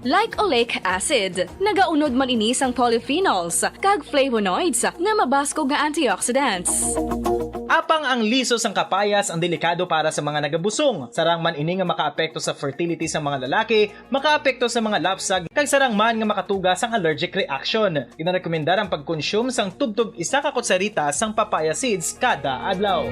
like oleic acid. Nagaunod man ini sang polyphenols kag flavonoids nga mabaskog nga antioxidants. Apang ang liso sang kapayas ang delikado para sa mga nagabusong. Sarang man ini nga makaapekto sa fertility sa mga lalaki, makaapekto sa mga lapsag, kag sarang man nga makatuga sang allergic reaction. Ginarekomendar ang pagkonsume sang tubtub 1 ka kutsarita sang papaya seeds kada adlaw.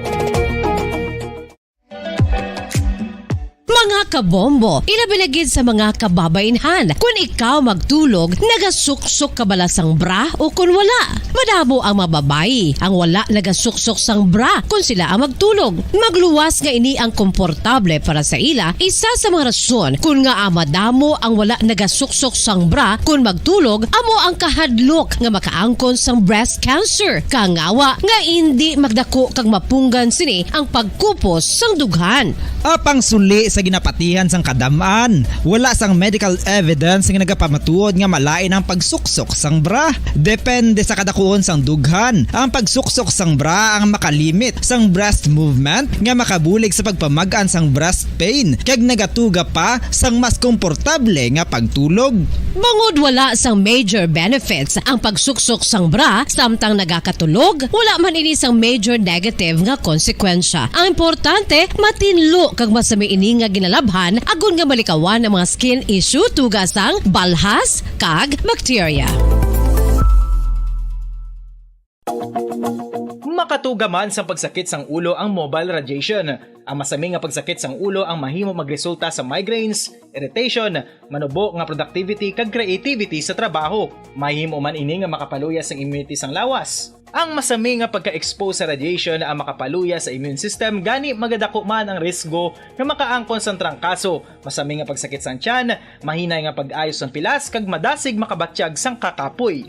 Mga kabombo, ilabinagid sa mga kababainhan. Kung ikaw magtulog, nagasuksok ka bala sang bra o kung wala. Madamo ang mababayi ang wala nagasuksok sang bra kung sila ang magtulog. Magluwas nga ini ang komportable para sa ila. Isa sa mga rason kung nga madamo ang wala nagasuksok sang bra kung magtulog, amo ang kahadlok nga makaangkon sang breast cancer. Kangawa nga hindi magdako kag mapunggan sini ang pagkupos sang dughan. Apang suli sa ginapatihan sang kadamaan, wala sang medical evidence nga nagapamatuod nga malain ang pagsuksok sang bra. Depende sa kadakuon sang dughan. Ang pagsuksok sang bra ang makalimit sang breast movement nga makabulig sa pagpamagaan sang breast pain kag nagatuga pa sang mas komportable nga pagtulog. Bangod wala sang major benefits ang pagsuksok sang bra samtang nagakatulog, wala man ini sang major negative nga konsekwensya. Ang importante, matinlo kag masami ini nga ginalabhan agon nga malikawan ang mga skin issue tugas sang balhas kag bacteria. Makatuga man sa pagsakit sang ulo ang mobile radiation. Ang masami nga pagsakit sang ulo ang mahimo magresulta sa migraines, irritation, manubo nga productivity kag creativity sa trabaho. Mahimo man ini nga makapaluya sang immunity sang lawas. Ang masami nga pagka-expose sa radiation ang makapaluya sa immune system gani magadako man ang risgo nga makaangkon sang trangkaso, masami nga pagsakit sang tiyan, mahinay nga pag-ayos sang pilas kag madasig makabatsyag sang kakapoy.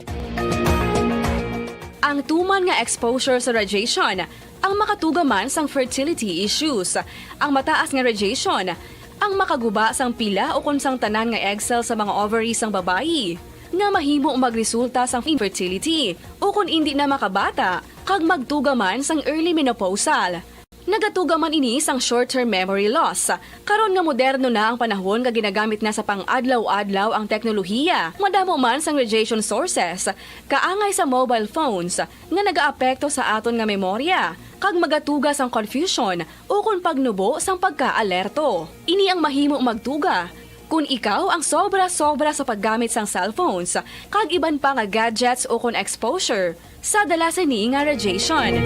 Ang tuman nga exposure sa radiation ang makatuga man sang fertility issues. Ang mataas nga radiation ang makaguba sang pila o kung sang tanan nga egg cell sa mga ovaries sang babayi nga mahimo magresulta sang infertility o kung hindi na makabata kag magtuga man sang early menopausal. Nagatuga man ini sang short-term memory loss. Karon nga moderno na ang panahon nga ginagamit na sa pang-adlaw-adlaw ang teknolohiya. Madamo man sang radiation sources, kaangay sa mobile phones nga nagaapekto sa aton nga memorya, kag magatuga sang confusion o kung pagnubo sang pagka-alerto. Ini ang mahimo magtuga kung ikaw ang sobra-sobra sa paggamit sang cellphones, kag iban pa nga gadgets o kung exposure sa dalasan ni nga radiation.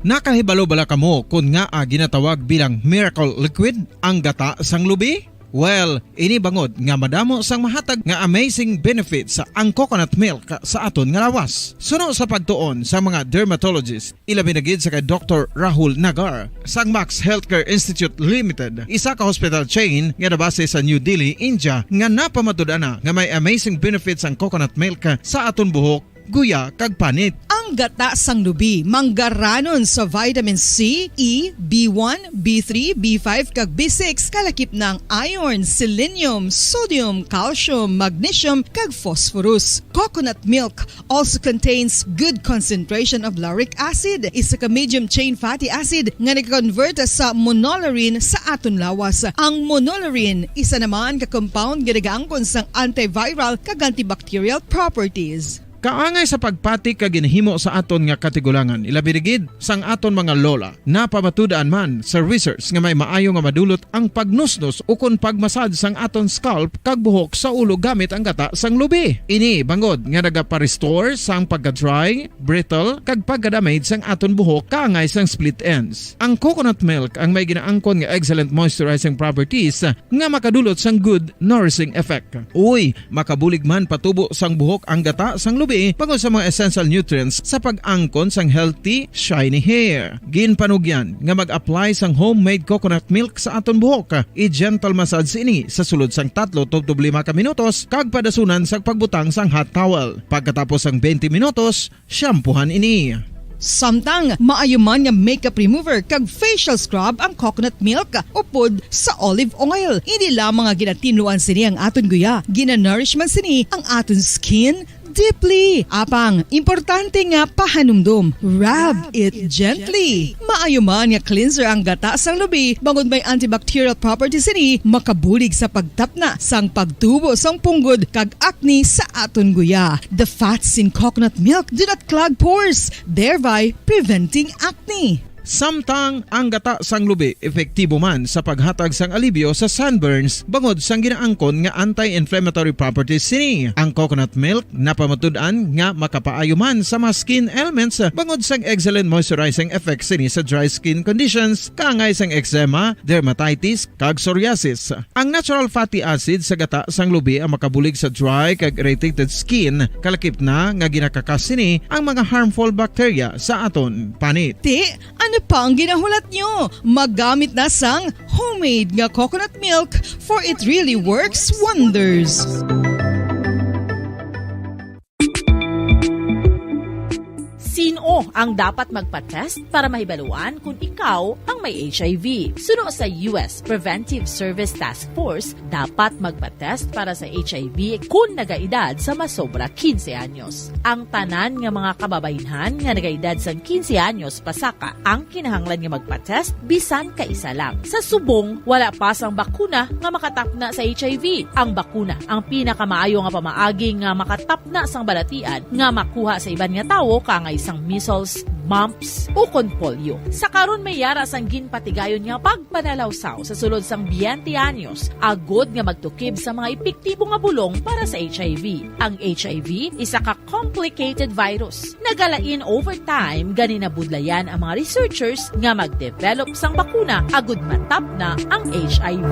Nakahibalo bala kamo kung nga ginatawag bilang miracle liquid ang gata sang lubi? Well, ini bangod nga madamo sang mahatag nga amazing benefit sa ang coconut milk sa aton nga lawas. Suno sa pagtuon sa mga dermatologist, ilabi na gid sa kay Dr. Rahul Nagar sang Max Healthcare Institute Limited, isa ka hospital chain nga nabase sa New Delhi, India, nga napamatud-ana nga may amazing benefits ang coconut milk sa aton buhok, guya kag panit. Ang gata sang lubi manggaranon sa vitamin C, E, B1, B3, B5 kag B6 kalakip ng iron, selenium, sodium, calcium, magnesium kag phosphorus. Coconut milk also contains good concentration of lauric acid, isa ka medium chain fatty acid nga nag-convert sa monolaurin sa aton lawas. Ang monolaurin isa naman ka compound nga nagaangkon sang antiviral kag antibacterial properties. Kaangay sa pagpati ka ginahimo sa aton nga katigulangan, ilabirigid sang aton mga lola, napamatudaan man sa research nga may maayo nga madulot ang pagnusnos o kung pagmasad sang aton scalp kag buhok sa ulo gamit ang gata sang lubi. Ini bangod nga nagapa-restore sang pagka-dry, brittle kag pagka-damage sang aton buhok kaangay sang split ends. Ang coconut milk ang may ginaangkon nga excellent moisturizing properties nga makadulot sang good nourishing effect. Uy, makabulig man patubo sang buhok ang gata sang lubi pagod sa mga essential nutrients sa pag-angkon sang healthy, shiny hair. Ginpanugyan nga mag-apply sang homemade coconut milk sa aton buhok. I-gentle massage ini sa sulod sang 3 to 5 ka minutos kag padasunan sang pagbutang sang hot towel. Pagkatapos sang 20 minutos, shampoohan ini. Samtang maayo man nga makeup remover kag facial scrub ang coconut milk upod sa olive oil. Hindi lamang nga ginatinluan sini ang aton guya, ginanourish man sini ang aton skin, deeply. Apang, importante nga pahanumdum. Rub it gently. Maayo man nga cleanser ang gata sang lubi, bangod may antibacterial properties ini, makabulig sa pagtapna sang pagtubo sang punggod kag acne sa aton guya. The fats in coconut milk do not clog pores, thereby preventing acne. Samtang ang gata sang lubi epektibo man sa paghatag sang alibyo sa sunburns bangod sang ginaangkon nga anti-inflammatory properties sini. Ang coconut milk napamatud-an nga makapaayo man sa mga skin ailments bangod sang excellent moisturizing effects sini sa dry skin conditions kaangay sang eczema, dermatitis kag psoriasis. Ang natural fatty acid sa gata sang lubi ang makabulig sa dry kag irritated skin, kalakip na nga ginakakas sini ang mga harmful bacteria sa aton panit. Ano pa ang ginahulat nyo? Maggamit na sang homemade nga coconut milk, for it really works wonders. Sino ang dapat magpa-test para mahibaluan kung ikaw ang may HIV? Suno sa US Preventive Service Task Force, dapat magpa-test para sa HIV kung nagaedad sa masobra 15 anyos. Ang tanan nga mga kababaynhan nga nagaedad sa 15 anyos pasaka ang kinahanglan nga magpa-test bisan ka isa lang. Sa subong, wala pa sang bakuna nga makatapna sa HIV. Ang bakuna ang pinakamaayo nga pamaagi nga makatapna sang balatian nga makuha sa iban nga tawo kangay sang measles, mumps, o kon polio. Sa karon may yara sang ginpatigayon nga pagpanalawsaw sa sulod sang 20 anyos, agod nga magtukib sa mga epektibo nga bulong para sa HIV. Ang HIV isa ka complicated virus. Nagalain over time gani nabudlayan ang mga researchers nga magdevelop sang bakuna agod matapna ang HIV.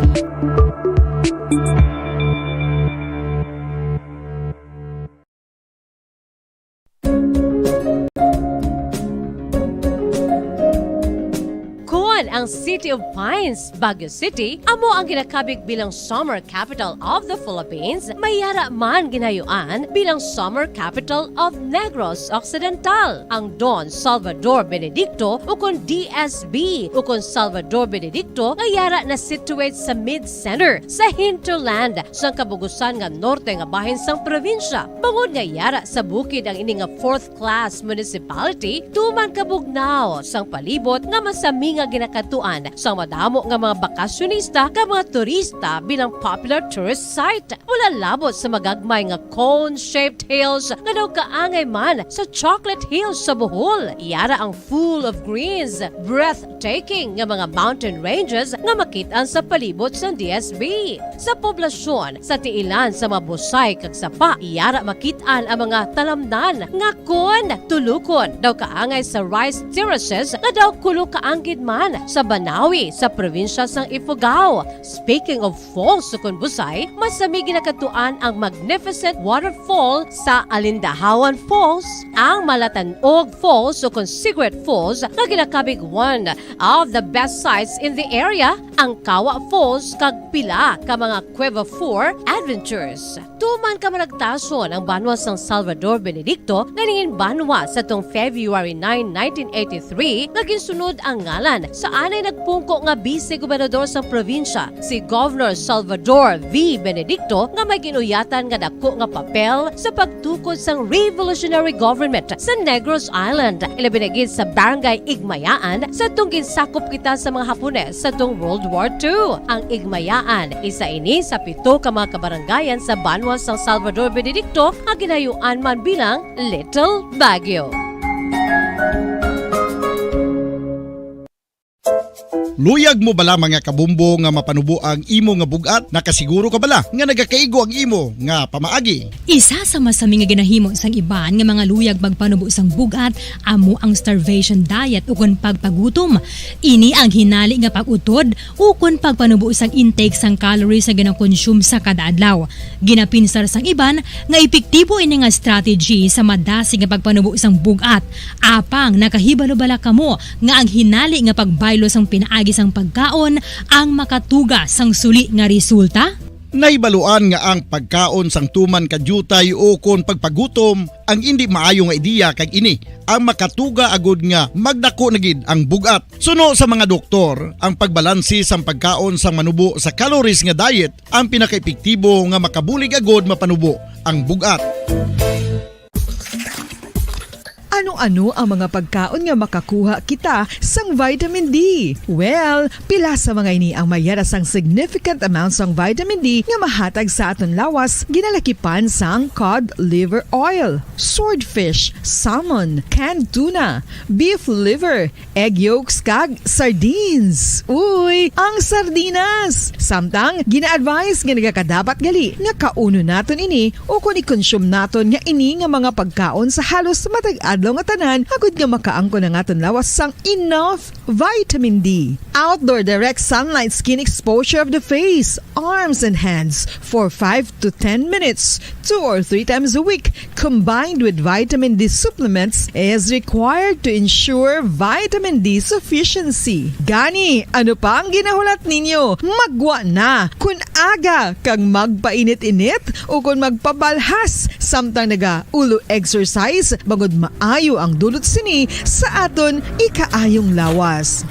Ang City of Pines, Baguio City, amo ang ginakabig bilang summer capital of the Philippines, mayara man ginayuan bilang summer capital of Negros Occidental. Ang Don Salvador Benedicto o kon DSB o kon Salvador Benedicto ngayara na situate sa mid-center sa hinterland sa kabugusan nga norte nga bahin sang probinsya. Bangod ngayara sa bukid ang ini nga fourth-class municipality, tuman kabugnaw sang palibot nga masami nga ginakatuan sa madamo nga mga bakasyonista ka mga turista bilang popular tourist site. Wala labot sa magagmay nga cone-shaped hills nga daw kaangay man sa Chocolate Hills sa Bohol. Iyara ang full of greens, breathtaking nga mga mountain ranges nga makitaan sa palibot sa DSB. Sa poblasyon, sa tiilan sa mabusay kag sapa, iyara makitaan ang mga talamnan nga kon tulukon daw kaangay sa rice terraces nga daw kulo kaanggid man sa Banawi sa probinsya sang Ifugao. Speaking of falls sa Busay, masami ginakatuan ang magnificent waterfall sa Alindahawan Falls, ang Malatanog Falls o Secret Falls na ginakabig one of the best sites in the area, ang Kawa Falls kag pila ka mga Cueva 4 adventures. Tuman ka managtason ang banwa sang Salvador Benedicto na ningin banwa sa tong February 9, 1983 nga ginsunod ang ngalan sa anay nagpungko nga vice-gobernador sa probinsya, si Governor Salvador V. Benedicto nga may ginuyatan nga dako nga papel sa pagtukod sang revolutionary government sa Negros Island. Ilabinagid sa Barangay Igmayaan sa tong ginsakop kita sa mga Hapones sa tong World War II. Ang Igmayaan, isa ini sa 7 ka mga kabarangayan sa banwa sang Salvador Benedicto nga ginayuan man bilang Little Baguio. Luyag mo bala mga kabumbo nga mapanubo ang imo nga bugat? Nakasiguro ka bala nga nagakaigo ang imo nga pamaagi? Isa sa masami nga ginahimo sang iban nga mga luyag magpanubo sang bugat amo ang starvation diet ukon pagpagutom. Ini ang hinali nga pag-utod ukon pagpanubo sang intake sang calories nga gina-consume sa kada adlaw. Ginapinsar sang iban nga epektibo ini nga strategy sa madasi nga pagpanubo sang bugat. Apang nakahibalo-bala kamo nga ang hinali nga pagbaylo sang pinaagi sang pagkaon ang makatuga sang suli nga resulta? Naibaluan nga ang pagkaon sang tuman kadyutay o kon pagpagutom ang hindi maayo nga ideya kag ini ang makatuga agud nga magdako na gid ang bugat. Suno sa mga doktor, ang pagbalansi sang pagkaon sang manubo sa calories nga diet ang pinakaepektibo nga makabulig agud mapanubo ang bugat. Ano-ano ang mga pagkaon nga makakuha kita sang vitamin D? Well, pila sa mga ini ang mayara sang significant amounts sang vitamin D nga mahatag sa aton lawas ginalakipan sang cod liver oil, swordfish, salmon, canned tuna, beef liver, egg yolks kag sardines. Uy, ang sardinas! Samtang gina-advise nga nagakadapat gali nga kauno naton ini o kung i-consume naton nga ini nga mga pagkaon sa halos matag adlaw nga tanan agud nga makaangko na aton lawas sang enough vitamin D. Outdoor direct sunlight skin exposure of the face, arms and hands for 5 to 10 minutes 2 or 3 times a week combined with vitamin D supplements is required to ensure vitamin D sufficiency. Gani, ano pa ang ginahulat ninyo? Magwa na kun aga kang magpainit-init o kung magpabalhas samtang naga ulo exercise bangod maayo ang dulot sini sa aton ikaayong lawas.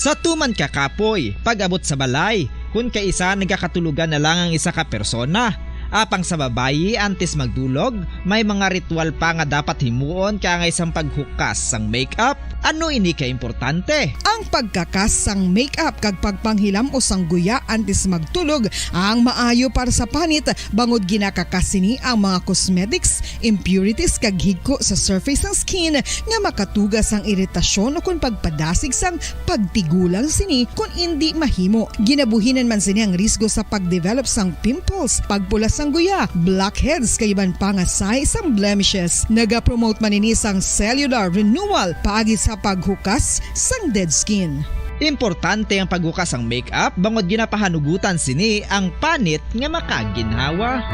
Sa tuman ka kapoy, pag-abot sa balay, kung kaisa nagakatulugan na lang ang isa ka persona. Apang sa babayi antes magdulog, may mga ritual pa nga dapat himuon kaya nga isang paghukas sang makeup. Ano ini ka importante? Ang pagkakas sang makeup kag pagpanghilam o sang guya antes magtulog ang maayo para sa panit bangod ginakakasini ang mga cosmetics, impurities kag higko sa surface ng skin nga makatugas ang iritasyon o kung pagpadasig sang pagtigulang sini kung hindi mahimo. Ginabuhinan man sini ang risgo sa pagdevelop sang pimples, pagpula sang guya, blackheads kay iban pa nga sa isang blemishes. Naga-promote man ini sang cellular renewal paagi sa paghukas sang dead skin. Importante ang paghukas ang makeup bangod ginapahanugutan sini ang panit nga makaginhawa.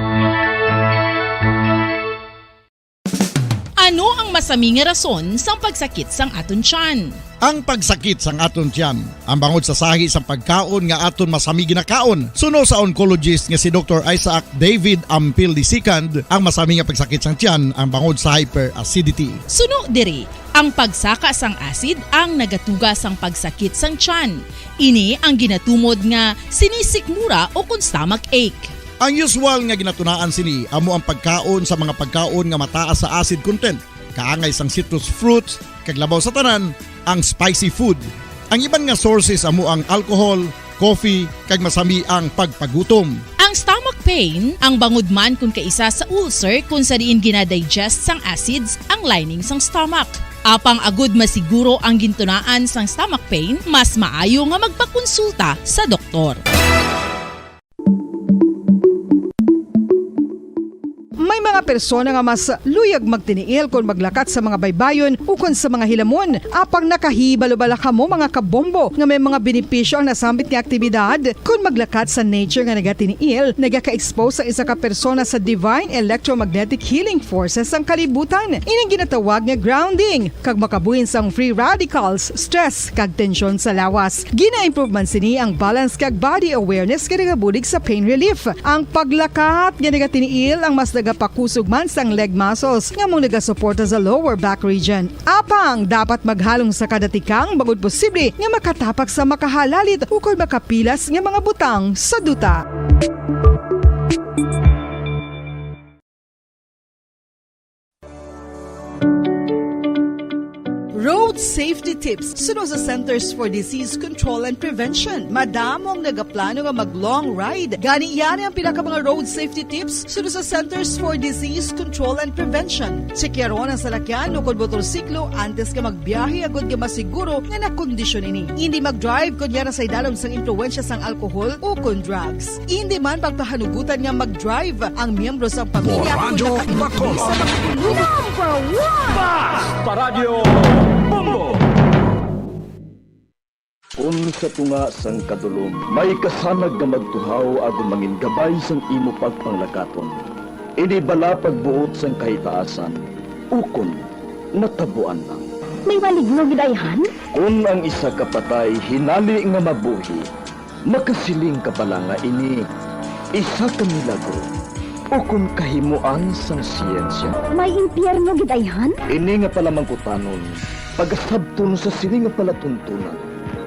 Ano ang masaming rason sa pagsakit sang aton tiyan? Ang pagsakit sang aton tiyan, ang bangod sa sahi sang pagkaon nga aton masami ginakaon. Suno sa oncologist nga si Dr. Isaac David Ampil II, ang masami nga pagsakit sang tiyan ang bangod sa hyperacidity. Suno diri, ang pagsaka sang acid ang nagatuga sang pagsakit sang tiyan. Ini ang ginatumod nga sinisikmura o kung stomach ache. Ang usual nga ginatunaan sini amo ang pagkaon sa mga pagkaon nga mataas sa acid content, kaangay sang citrus fruits, kag labaw sa tanan ang spicy food. Ang iban nga sources amo ang alcohol, coffee, kag masami ang pagpagutom. Ang stomach pain ang bangod man kung kaisa sa ulcer kung sa diin ginadigest sang acids ang lining sang stomach. Apang agud masiguro ang gintunaan sang stomach pain, mas maayo nga magpakonsulta sa doktor. May mga persona nga mas luyag magtiniil kung maglakat sa mga baybayon o kung sa mga hilamon. Apang nakahibalo-bala ka mo mga kabombo nga may mga benepisyo ang nasambit nga aktibidad. Kung maglakat sa nature nga nagatiniil, nagaka-expose ang isa ka persona sa divine electromagnetic healing forces ang kalibutan. Inang ginatawag nga grounding, kag makabuhin sang free radicals, stress, kag tensyon sa lawas. Gina-improve man sini ang balance kag body awareness nga nagabulig sa pain relief. Ang paglakat nga nagatiniil ang mas pakusog man sang leg muscles nga mong nagasuporta sa lower back region. Apang dapat maghalong sa kadatikang bagod posible nga makatapak sa makahalalit o kung makapilas nga mga butang sa duta. Road safety tips suno sa Centers for Disease Control and Prevention. Madamong nagaplano nga mag-long ride. Gani yan ang pinaka mga road safety tips suno sa Centers for Disease Control and Prevention. Sekyaron ang salakyan o kung motorsiklo antes ka magbiyahe agad ka masiguro nga nakondisyon ini. Hindi mag-drive kung yara sa idalom sang impluensya sang alkohol o kung drugs. Hindi man pagpahanugutan nga mag-drive ang miyembro sa pamilya kung nakaiba sa makatulugan. Paradyo Bombo! Kung sa tunga sang kadulom, may kasanag nga magtuhaw agon mangin gabay sang imo pagpanglakaton. Ini bala pagbuot sang kahitaasan, ukon natabuan lang. May maligno gidayhan? Kung ang isa kapatay hinali nga mabuhi, makasiling ka bala nga ini isa ka milagro. O kung kahimuan sang siyensya. May impyerno gidayhan? Ini nga pala mangkutanon, pagasabton sa sini nga palatuntunan.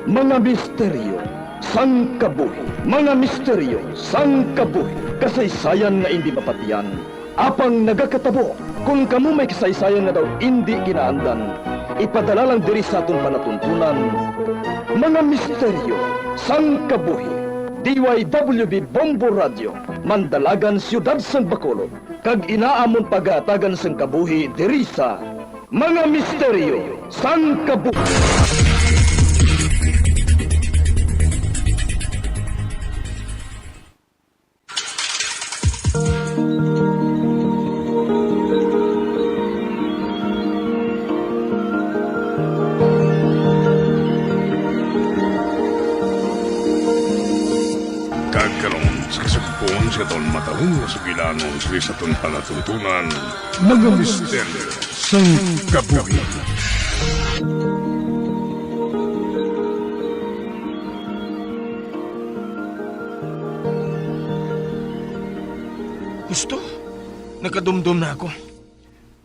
Mga misteryo, sang kabuhi. Mga misteryo, sang kabuhi. Kasaysayan nga hindi mapatiyan, Apang nagakatabo, kung kamo may kasaysayan nga daw hindi kinaandan, ipadala lang diri sa aton panatuntunan, mga misteryo, sang kabuhi. DYWB Bombo Radio, Mandalagan, Siyudad San Bacolod, kag inaamon pagatagan sang kabuhi diri sa mga misteryo, sang kabuhi. Kagkaroon sa kasagpon sa taon matalong na sugilanon sa taon palatuntunan, mga misteryo sang kabuhi. Gusto? Nagkadumdum na ako.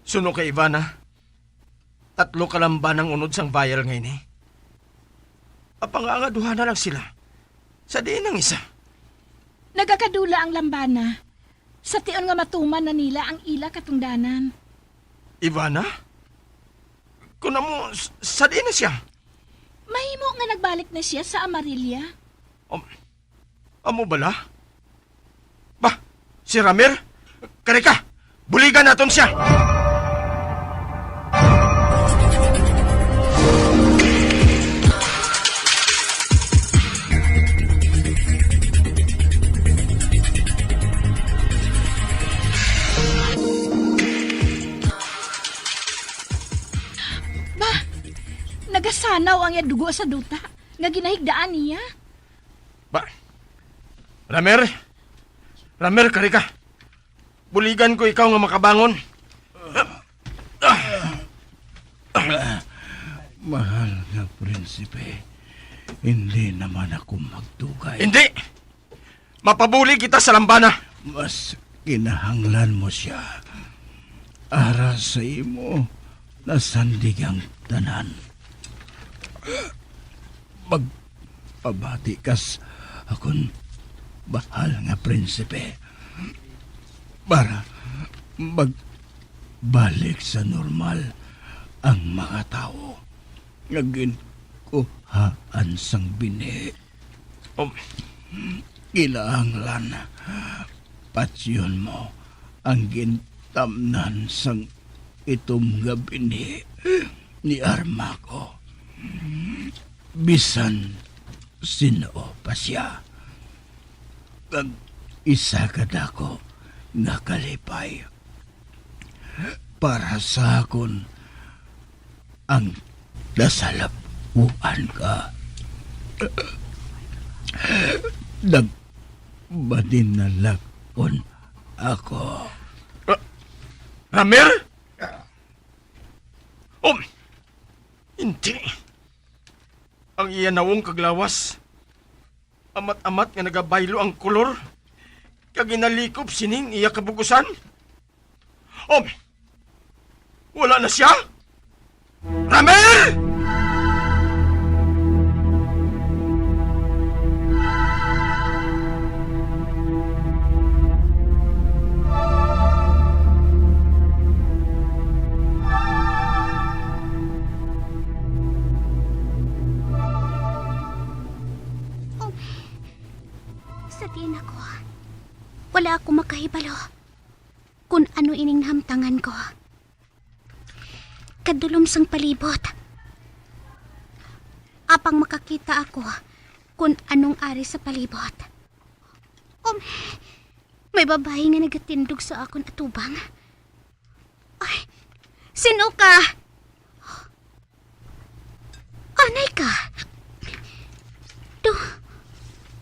Suno kay Ivana. 3 kalamba ng unod sang viral ngayon eh. Apangangaduhan na lang sila. Sa diin ng isa. Nagakadula ang lambana. Sa tion nga matuman na nila ang ila katungdanan. Ivana? Kuna mo, sa diin na siya? Mahimo nga nagbalik na siya sa Amarilla. Amo bala? Bah, si Ramir? Karika, buligan naton siya! Nagasanaw ang dugo sa duta nga ginahigdaan niya. Ba, Ramir, karika. Buligan ko ikaw nga makabangon. Mahal na prinsipe, hindi naman ako magdugay. Hindi! Mapabuli kita sa lambana. Mas kinahanglan mo siya. Ara sa imo, nasandig ang tanan. Magpabati kas akong bahal nga prinsipe para magbalik sa normal ang mga tao nga ginkuhaan sang bini. Kinahanglan patsyon mo ang gintamnan sang itom nga bini ni Armaco. Bisan sino pa siya. Kag isa kadako nga kalipay. Para sa akon ang nasalapuan ka. Nagbadin na lakon ako. Ramir? Hindi. Ang iya nawong kaglawas. Amat-amat nga nagabaylo ang kolor. Kag inalikop sining iya kabugusan. Wala na siya? Ramir! Wala ako makahibalo kung ano ining nahamtangan ko. Kadulom sang palibot. Apang makakita ako kung anong ari sa palibot. May babae nga nagatindog sa akon atubang. Ay, sino ka? Anay ka?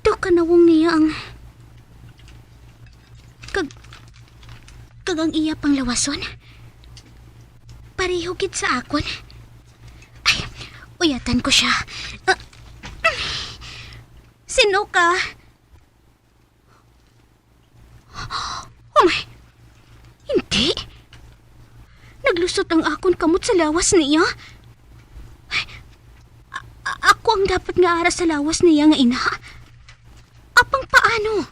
Do ka nawong niya ang... Kagang iya pang lawason? Pareho gid sa akon? Ay, uyatan ko siya. Sino ka? Hindi. Naglusot ang akon kamot sa lawas niya. Ako ang dapat nga ara sa lawas niya nga ina. Apang paano?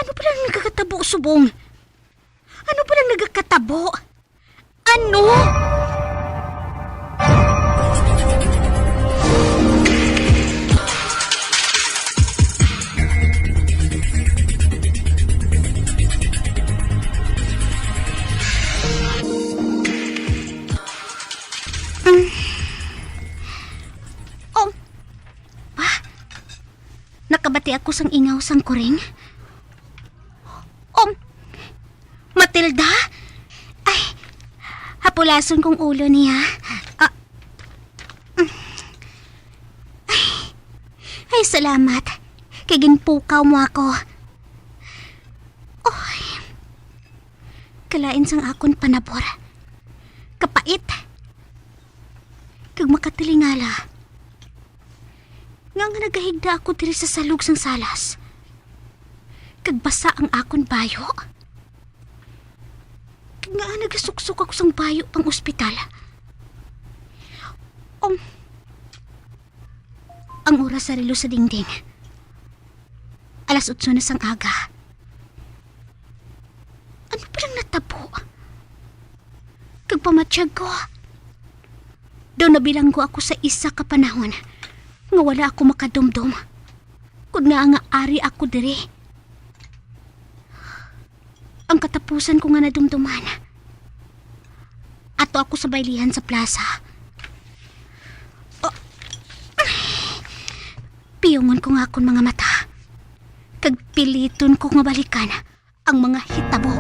Ano pala nagkakatabo subong? nagakatabo? Ano? Nakabati ako sang ingaw sang kuring. Matilda? Ay, hapulason kong ulo niya. Ay, salamat. Kay ginpukaw mo ako. Oy, kalain sang akon panabor. Kapait. Kag makatilingala. Nga nagahigda ako diri sa salug sang salas. Kagbasa ang akon bayo. Nga nagasuksok ako sang bayo pang ospital. Ang oras sa relo sa dingding. 8:00 na sang aga. Ano pa lang natabo? Kagpamatsyag ko. Daw nabilang ko ako sa isa ka panahon nga wala ako makadumdum. Kung nga ari ako diri. Ang katapusan ko nga nadumduman. Ato ako sa baylihan sa plaza. Piyungon ko nga akong mga mata. Kagpiliton ko nga balikan ang mga hitabo.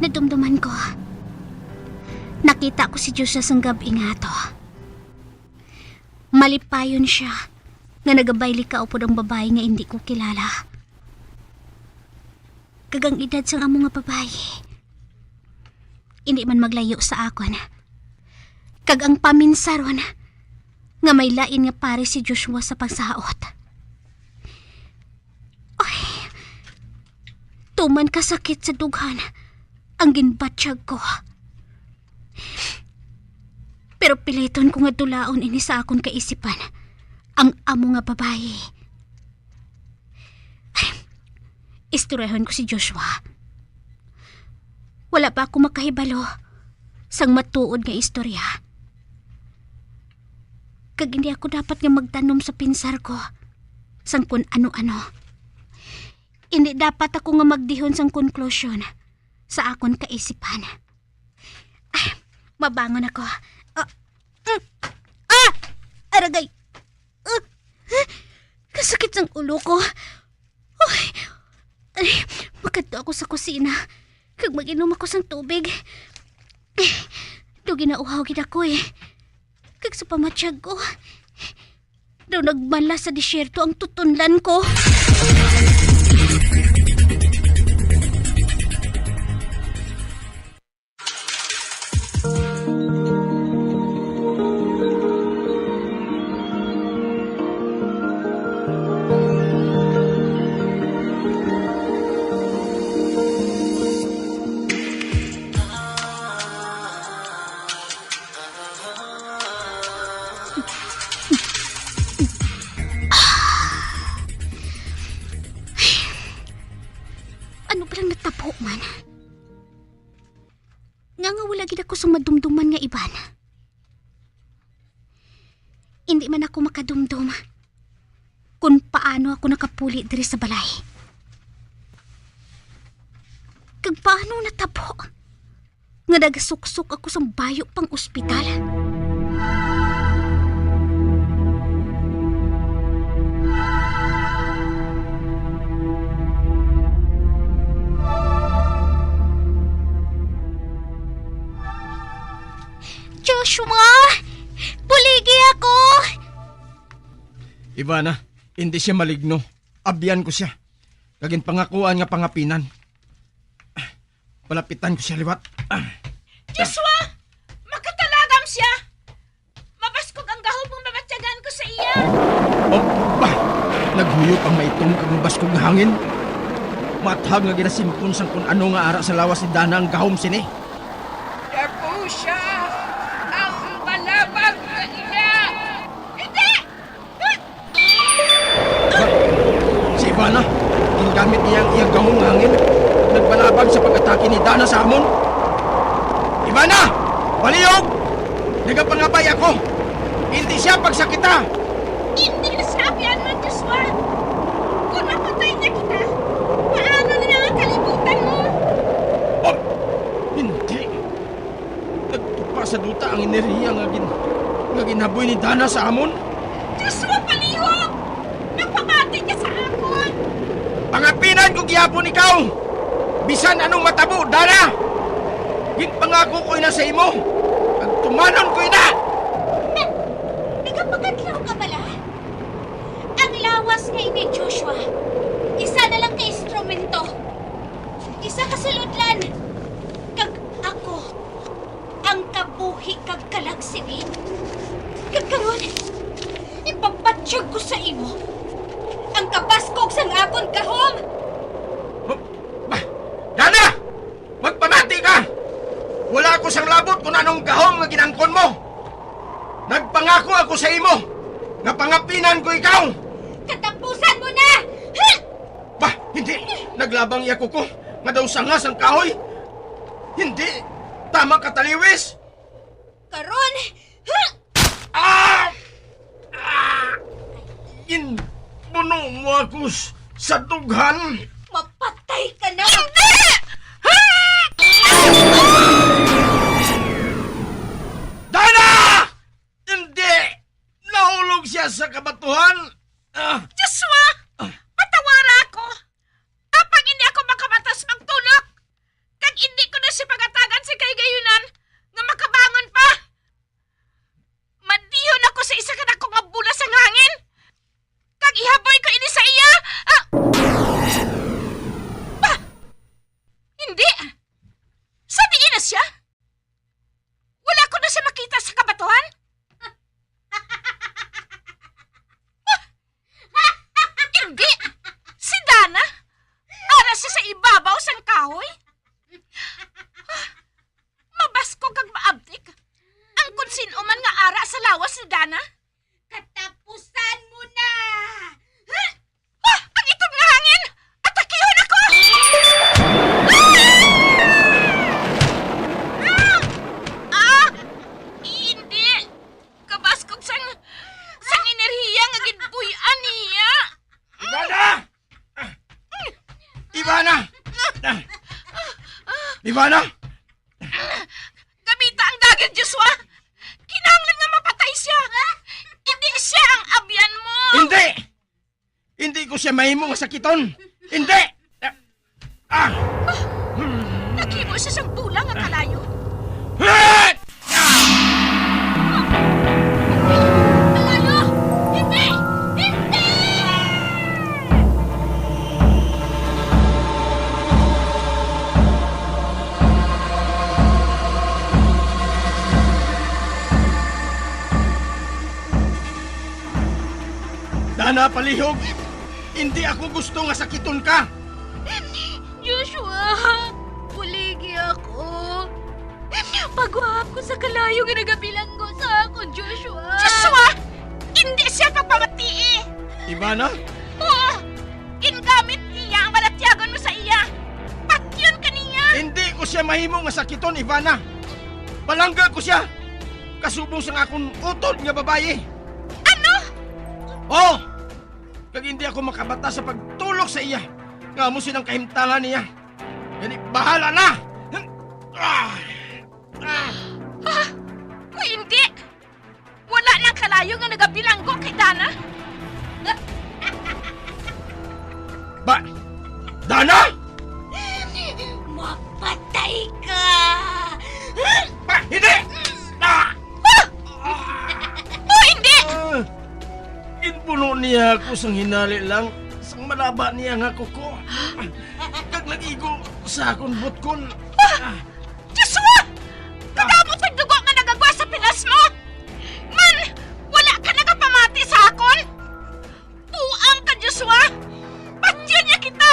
Nadumduman ko. Nakita ko si Joshua sang gabi nga to. Malipayon siya nga nagabayli ka upod ang babae nga hindi ko kilala. Kagang edad sang amo nga babae. Hindi man maglayo sa akon. Kag ang paminsaron nga may lain nga pare si Joshua sa pagsaot. Ay, tuman kasakit sa dughan ang ginbatsyag ko. Pero piliton ko nga dulaon ini sa akong kaisipan ang amo nga babae. Istoryahan ko si Joshua. Wala pa ako makahibalo sang matuod nga istorya. Kag hindi ako dapat nga magtanom sa pinsar ko sang kun ano-ano. Hindi dapat ako nga magdihon sang conclusion sa akon kaisipan. Ay, mabangon ako. Aragay! Kasakit ang ulo ko. Ay, makadto ako sa kusina. Kag mag-inom ako sang tubig. Do ginauhaw gid ako eh. Kag sa pamatsyag ko. Do nagmala sa disyerto ang tutunlan ko. Madumduman nga iban. Hindi man ako makadumdum kung paano ako nakapuli diri sa balay. Kag paano natabo nga nagasuksok ako sa bayo pang ospital. Joshua! Puligi ako! Ivana, hindi siya maligno. Abyan ko siya. Kagin pangakuan nga pangapinan. Palapitan ko siya liwat. Joshua! Makatalagam siya! Mabaskog ang gahol mong mabatyagan ko sa iya! Oh, bah! Naghuyop ang maitong kang baskog na hangin. Mathag nga ginasimpon sang kung ano nga ara sa lawas ni Dana ang gahom sini. Dako siya ang balabag na iya. Hindi! Si Ivana, gingamit niya ang iyang gahong hangin. Nagbalabag sa pag-atake ni Dana sa amon. Ivana! Palihog! Nagapangabay ako! Hindi siya pagsakita! Hindi nasabihan man, Joshua. Kung mapatay niya kita, paano na ang kalibutan mo? Oh, hindi. Nagtupa sa duta ang enerhiya nga ginaboy ni Dana sa amon. Joshua, palihog! Napamati ka sa amon! Pangapinan ko gihapon ikaw! Bisan anong matabo, Dana! Ginpangako ko'y na sa imo! Tumanon ko'y na! Nagapagkatlaw ka bala? Ang lawas kay ni Joshua. Isa na lang ka instrumento. Isa ka suludlan. Kag ako, ang kabuhi kag kalagsibi. Kag karon, ipapatyag ko sa imo. Ang kabaskog sang akon kahom. Dana! Magpamati ka! Wala ko sang labot kung anong gahom nga ginangkon mo! Nagpangako ako sa imo nga pangapinan ko ikaw! Katapusan mo na! Bah, hindi! Naglabang iya ko nga daw sangas ang kahoy! Hindi! Tama ka, taliwis! Karon! Inbuno mo ako sa dughan! Mapatay ka na! Dana! Hindi! Nahulog siya sa kabatuhan! Joshua! Patawara ako! Apang hindi ako makamatas magtulog! Kag hindi ko na si pagatagan si kaygayunan nga makabangon pa! Madihon ako sa isa ka na kong abula sa hangin! Kag ihaboy ko ini sa iya! Hindi! Sa diin na siya? Wala ko na siya makita sa kabatuhan? Hindi! Si Dana? Ara siya sa ibabaw sang kahoy? Mabasko kag maabdik ang kung sino man nga ara sa lawas ni Dana? Katapusan mo na! Ang itom nga hangin! Atakihon ako! Hindi! Kabaskog sang enerhiya nga ginbuyan niya! Ivana! Ivana! Ivana! Gamita ang dagel, Joshua! Kinahanglan nga mapatay siya! Hindi siya ang abyan mo! Hindi! Hindi ko siya mahimo nga sakiton! Hindi! Nakimo siya siyang tulang nga kalayo! Kalayo! Hindi! Hindi! Dana, palihog! Hindi ako gusto nga sakiton ka! Joshua! Puligi ako! Pagwahap ko sa kalayo nga nagabilanggo sa akon, Joshua! Joshua! Hindi siya pagpamatii! Ivana? Oo! Gingamit niya ang malatyagon mo sa iya! Patyon ka niya! Hindi ko siya mahimo nga sakiton, Ivana! Palangga ko siya! Kasubong sa akong utod nga babaye! Ano? Oo! Kag hindi ako makabata sa pagtulog sa iya! Nga mo silang kahimtangan niya! Yan bahala na! Kung hindi! Wala nang kalayo nga nagabilanggo kay Dana! Dana! Mapatay ka! Hindi! Hindi! Inpuno niya ako sang hinali lang, sang malaba niya nga kuko. Kag nag-igo sa akong butkon. Joshua! Kadamot ang dugo nga nagagwa sa pilas mo! Man! Wala ka nagapamati sa akon! Puang ka, Joshua! Patyan niya kita!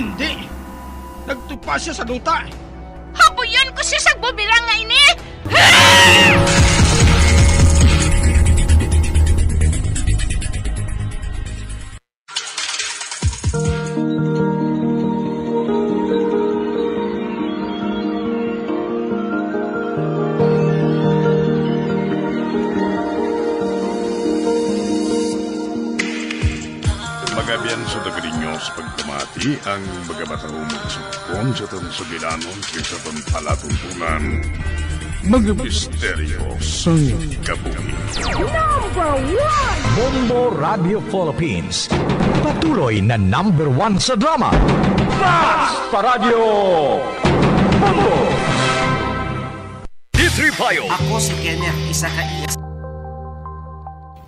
Hindi! Nagtupa siya sa duta! Habuyon ko siya sa bubilang nga ini! Magabiyan sa dagarinyo sa pagkamati ang magamatahong magsugpon sa itong sugilanon kaysa itong palatuntunan. Mga misteryo sa kabuhi. Bombo Radio Philippines. Patuloy na #1 sa drama. Mas Paradyo Bombo! D3 Payo. Ako si Kenneth, isa ka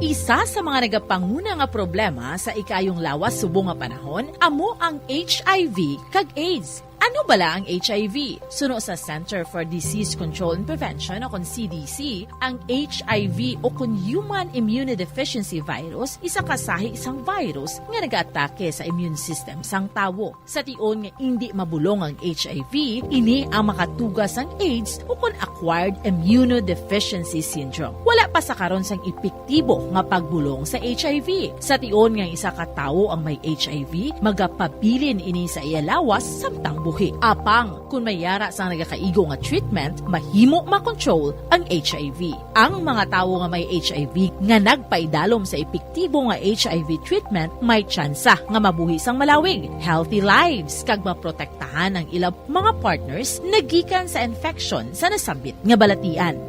Isa sa mga nagapanguna nga problema sa ikayong lawas subong nga panahon amo ang HIV kag AIDS. Ano bala ang HIV? Suno sa Center for Disease Control and Prevention o kon CDC, ang HIV o kon Human Immunodeficiency Virus isa kasahi isang virus nga nag-atake sa immune system sang tawo. Sa tion nga hindi mabulong ang HIV, ini ang makatugas ang AIDS o kon Acquired Immunodeficiency Syndrome. Wala pa sa karon sang epektibo nga pagbulong sa HIV. Sa tion nga isa ka tawo ang may HIV, magapabilin ini sa iyalawas samtang buhi. Apang, kung mayara sa nagakaigo nga treatment, mahimo makontrol ang HIV. Ang mga tawo nga may HIV nga nagpaidalom sa epektibo nga HIV treatment, may tsansa nga mabuhi sang malawig, healthy lives, kag maprotektahan ang ilang mga partners nagikan sa infection sa nasambit nga balatian.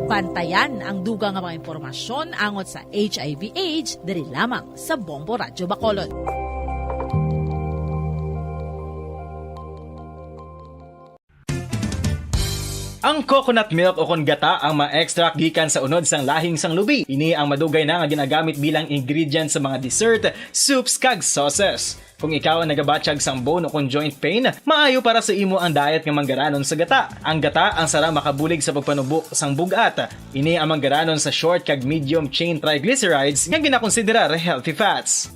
Bantayan ang duga nga mga impormasyon angot sa HIV/AIDS diri lamang sa Bombo Radyo Bacolod. Ang coconut milk o kon gata ang ma-extract gikan sa unod sang lahing sang lubi. Ini ang madugay na nga ginagamit bilang ingredient sa mga dessert, soups kag sauces. Kung ikaw ang nagabatsyag sang bone o kon joint pain, maayo para sa imo ang diet nga manggaranon sa gata. Ang gata ang sara makabulig sa pagpanubo sang bugat. Ini ang manggaranon sa short kag medium chain triglycerides nga ginakonsiderar healthy fats.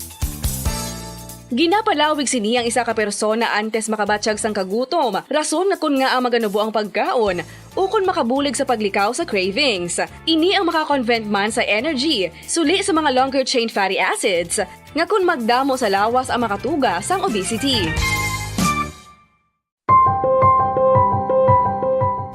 Ginapalawig sini ang isa ka persona antes makabatsyag sang kagutom. Rason na kun nga ang maganubo ang pagkaon o kun makabulig sa paglikaw sa cravings. Ini ang makakonvent man sa energy, suli sa mga longer chain fatty acids, nga kun magdamo sa lawas ang makatuga sang obesity.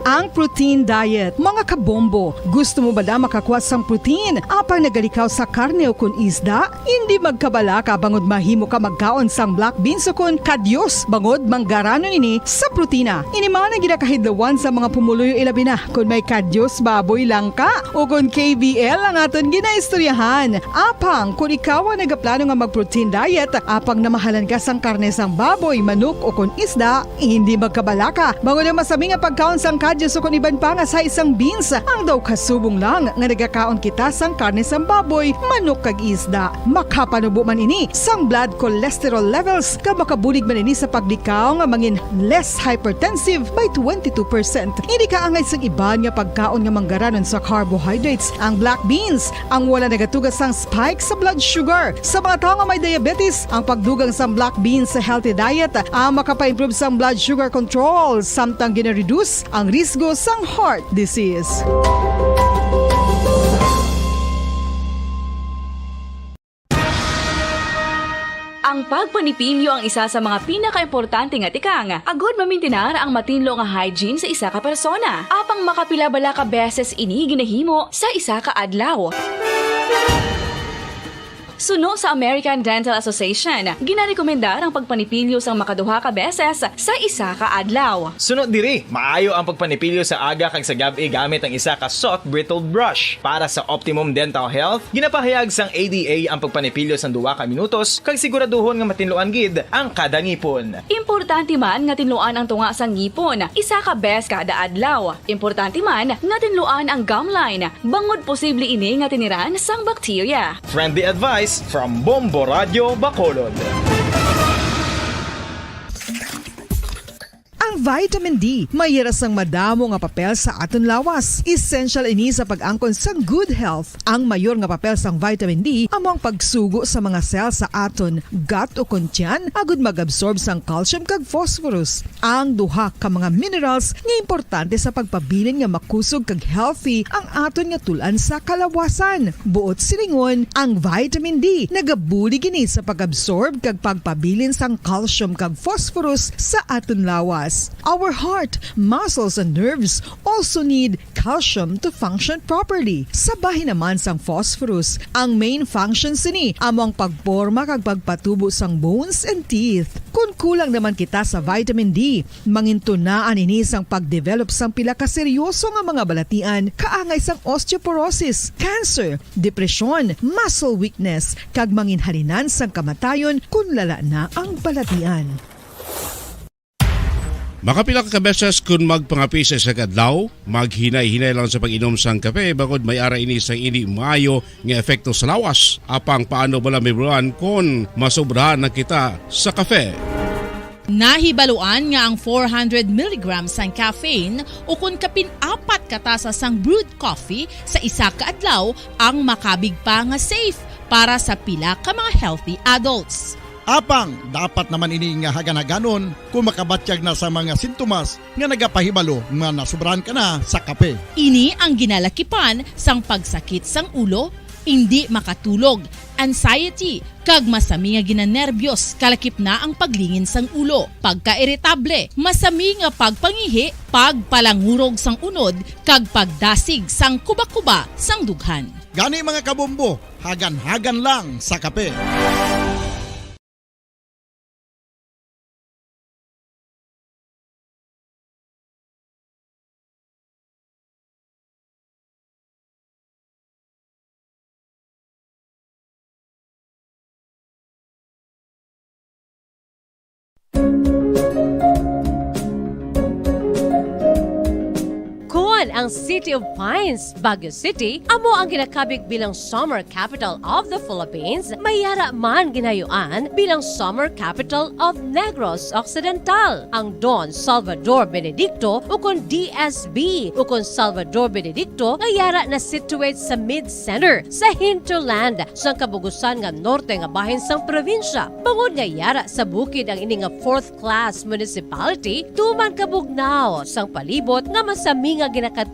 Ang protein diet. Mga kabombo, gusto mo ba na makakuha sang protein? Apang nagalikaw sa karne o kun isda? Hindi magkabala ka bangod mahimo ka magkaon sang black beans o kun kadyos bangod manggaranon ini sa protina. Ini mga na ginakahidlawan sa mga pumuluyo ilabi na kung may kadyos baboy lang ka o kung KBL ang aton ginaistoryahan. Apang kung ikaw ang nagaplano nga mag-protein diet, apang namahalan ka sang karne sang baboy, manok o kun isda, hindi magkabala ka bangod ang masami nga pagkaon sang kadyos o kung iban pa nga sa isang beans, ang daw kasubong lang nga nagakaon kita sang karne sang baboy, manok kag isda. Makapanubo man ini sang blood cholesterol levels ka makabulig man ini sa paglikaw nga mangin less hypertensive by 22%. Hindi ka angay sang iban nga pagkaon nga manggaranon sa carbohydrates. Ang black beans ang wala nagatugas sang spike sa blood sugar. Sa mga tao nga may diabetes, ang pagdugang sang black beans sa healthy diet ang makapa-improve sang blood sugar control samtang gina-reduce ang risgo sang heart disease. Ang pagpanipilyo ang isa sa mga pinaka-importante nga tikang. Agod mamintinar ang matinlo nga hygiene sa isa ka persona. Apang makapilabala ka beses ini ginahimo sa isa ka adlaw. Suno sa American Dental Association, ginarekomendar ang pagpanipilyo sang makaduha ka beses sa isa ka adlaw. Sunod diri, maayo ang pagpanipilyo sa aga kag sa gabi gamit ang isa ka soft brittle brush. Para sa optimum dental health, ginapahayag sang ADA ang pagpanipilyo sang 2 ka minutos kag siguraduhon nga matinloan gid ang kada ngipon. Importante man nga tinluan ang tunga sang ngipon, isa ka bes kada adlaw. Importante man nga tinluan ang gum line, bangod posible ini nga tiniran sang bakterya. Friendly advice from Bombo Radio Bacolod. Ang Ang vitamin D mayara sang madamo nga papel sa aton lawas. Essential ini sa pag-angkon sang good health. Ang mayor nga papel sang vitamin D amo ang pagsugo sa mga cell sa aton gut o kuntyan agud mag-absorb sang calcium kag phosphorus. Ang duha ka mga minerals nga importante sa pagpabilin nga makusog kag healthy ang aton nga tulan sa kalawasan. Buot silingon, ang vitamin D nagabuli gini sa pag-absorb kag pagpabilin sang calcium kag phosphorus sa aton lawas. Our heart, muscles and nerves also need calcium to function properly. Sabahin naman sang phosphorus, ang main function sini amo ang pagporma kag pagpatubo sang bones and teeth. Kung kulang naman kita sa vitamin D, mangintunaan ini sang pagdevelop sang pila ka seryoso nga mga balatian kaangay sang osteoporosis, cancer, depresyon, muscle weakness, kag manginhalinan sang kamatayon kung lala na ang balatian. Makapila ka beses kung magpangapi sa isang adlaw, maghinay-hinay lang sa pag-inom sang kape bagod may ara ini sang hindi maayo nga epekto sa lawas. Apang paano bala mibruan kung masobrahan na kita sa kape? Nahibaluan nga ang 400 mg sang caffeine o kung kapin-apat katasa sang brewed coffee sa isa ka adlaw ang makabig pa nga safe para sa pila ka mga healthy adults. Apang, dapat naman ini nga haganaganon kung makabatyag na sa mga sintomas nga nagapahibalo nga nasubrahan ka na sa kape. Ini ang ginalakipan sang pagsakit sang ulo, hindi makatulog, anxiety, kag masami nga ginanerbiyos, kalakip na ang paglingin sang ulo, pagka-irritable, masami nga pagpangihi, pagpalangurog sang unod, kag pagdasig sang kuba-kuba sang dughan. Gani mga kabombo, hagan-hagan lang sa kape. Ang City of Pines, Baguio City, amo ang ginakabig bilang summer capital of the Philippines, mayara man ginayuan bilang summer capital of Negros Occidental. Ang Don Salvador Benedicto o kung DSB o kung Salvador Benedicto ngayara na situate sa mid-center sa hinterland sang kabugusan nga norte nga bahin sang probinsya. Bangod ngayara sa bukid ang ini nga fourth-class municipality, tuman kabugnaw sang palibot nga masami nga ginakatuan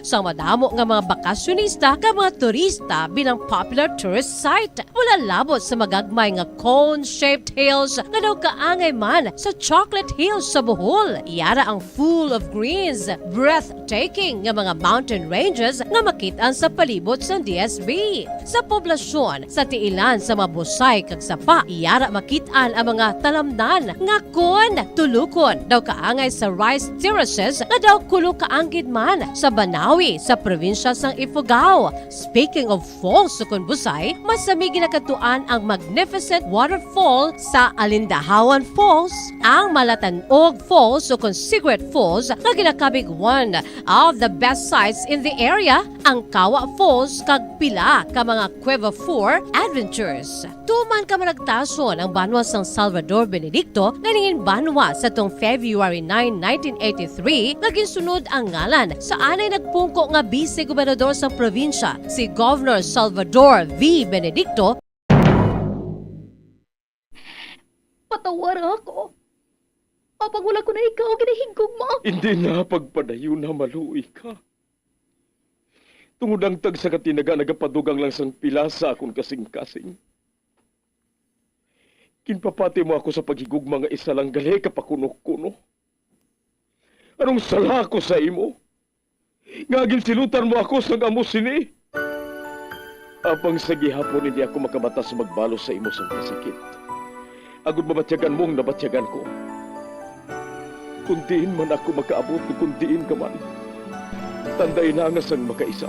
sa madamo nga mga bakasyonista ka mga turista bilang popular tourist site. Wala labot sa magagmay nga cone-shaped hills nga daw kaangay man sa Chocolate Hills sa Bohol. Iyara ang full of greens, breathtaking nga mga mountain ranges nga makitaan sa palibot sa DSB. Sa poblasyon, sa tiilan sa mga busay kag sapa, iyara makitaan ang mga talamnan nga kon tulukon daw kaangay sa rice terraces nga daw kulo kaanggid man sa Banawi sa probinsya sang Ifugao. Speaking of falls sa Busay, masami ginakatuan ang magnificent waterfall sa Alindahawan Falls, ang Malatanog Falls o Secret Falls na ginakabig one of the best sites in the area, ang Kawa Falls kag pila ka mga Cueva 4 adventures. Tuman ka managtason ang banwa sang Salvador Benedicto nga ningin banwa sa tong February 9, 1983 nga ginsunod ang ngalan sa anay nagpungko nga vice-gobernador sa probinsya, si Governor Salvador V. Benedicto. Patawar ako. Apag wala ko na ikaw, ginahigog mo. Hindi na pagpadayo na maluwi ka. Tungod ang tag sa katinaga nagapadugang lang sang pila sa akong kasing-kasing. Kinpapati mo ako sa paghigugma nga isa lang gali kapakuno-kuno. Anong sala ko sa imo? Ngagin silutan mo ako sa amos sini. Apang sa gihapon hindi ako makabatas magbalo sa imo sang kasakit. Agud mabatyagan mong nabatyagan ko. Kundiin man ako makaabot, kundiin ka man. Tanday na nga sang makaisa.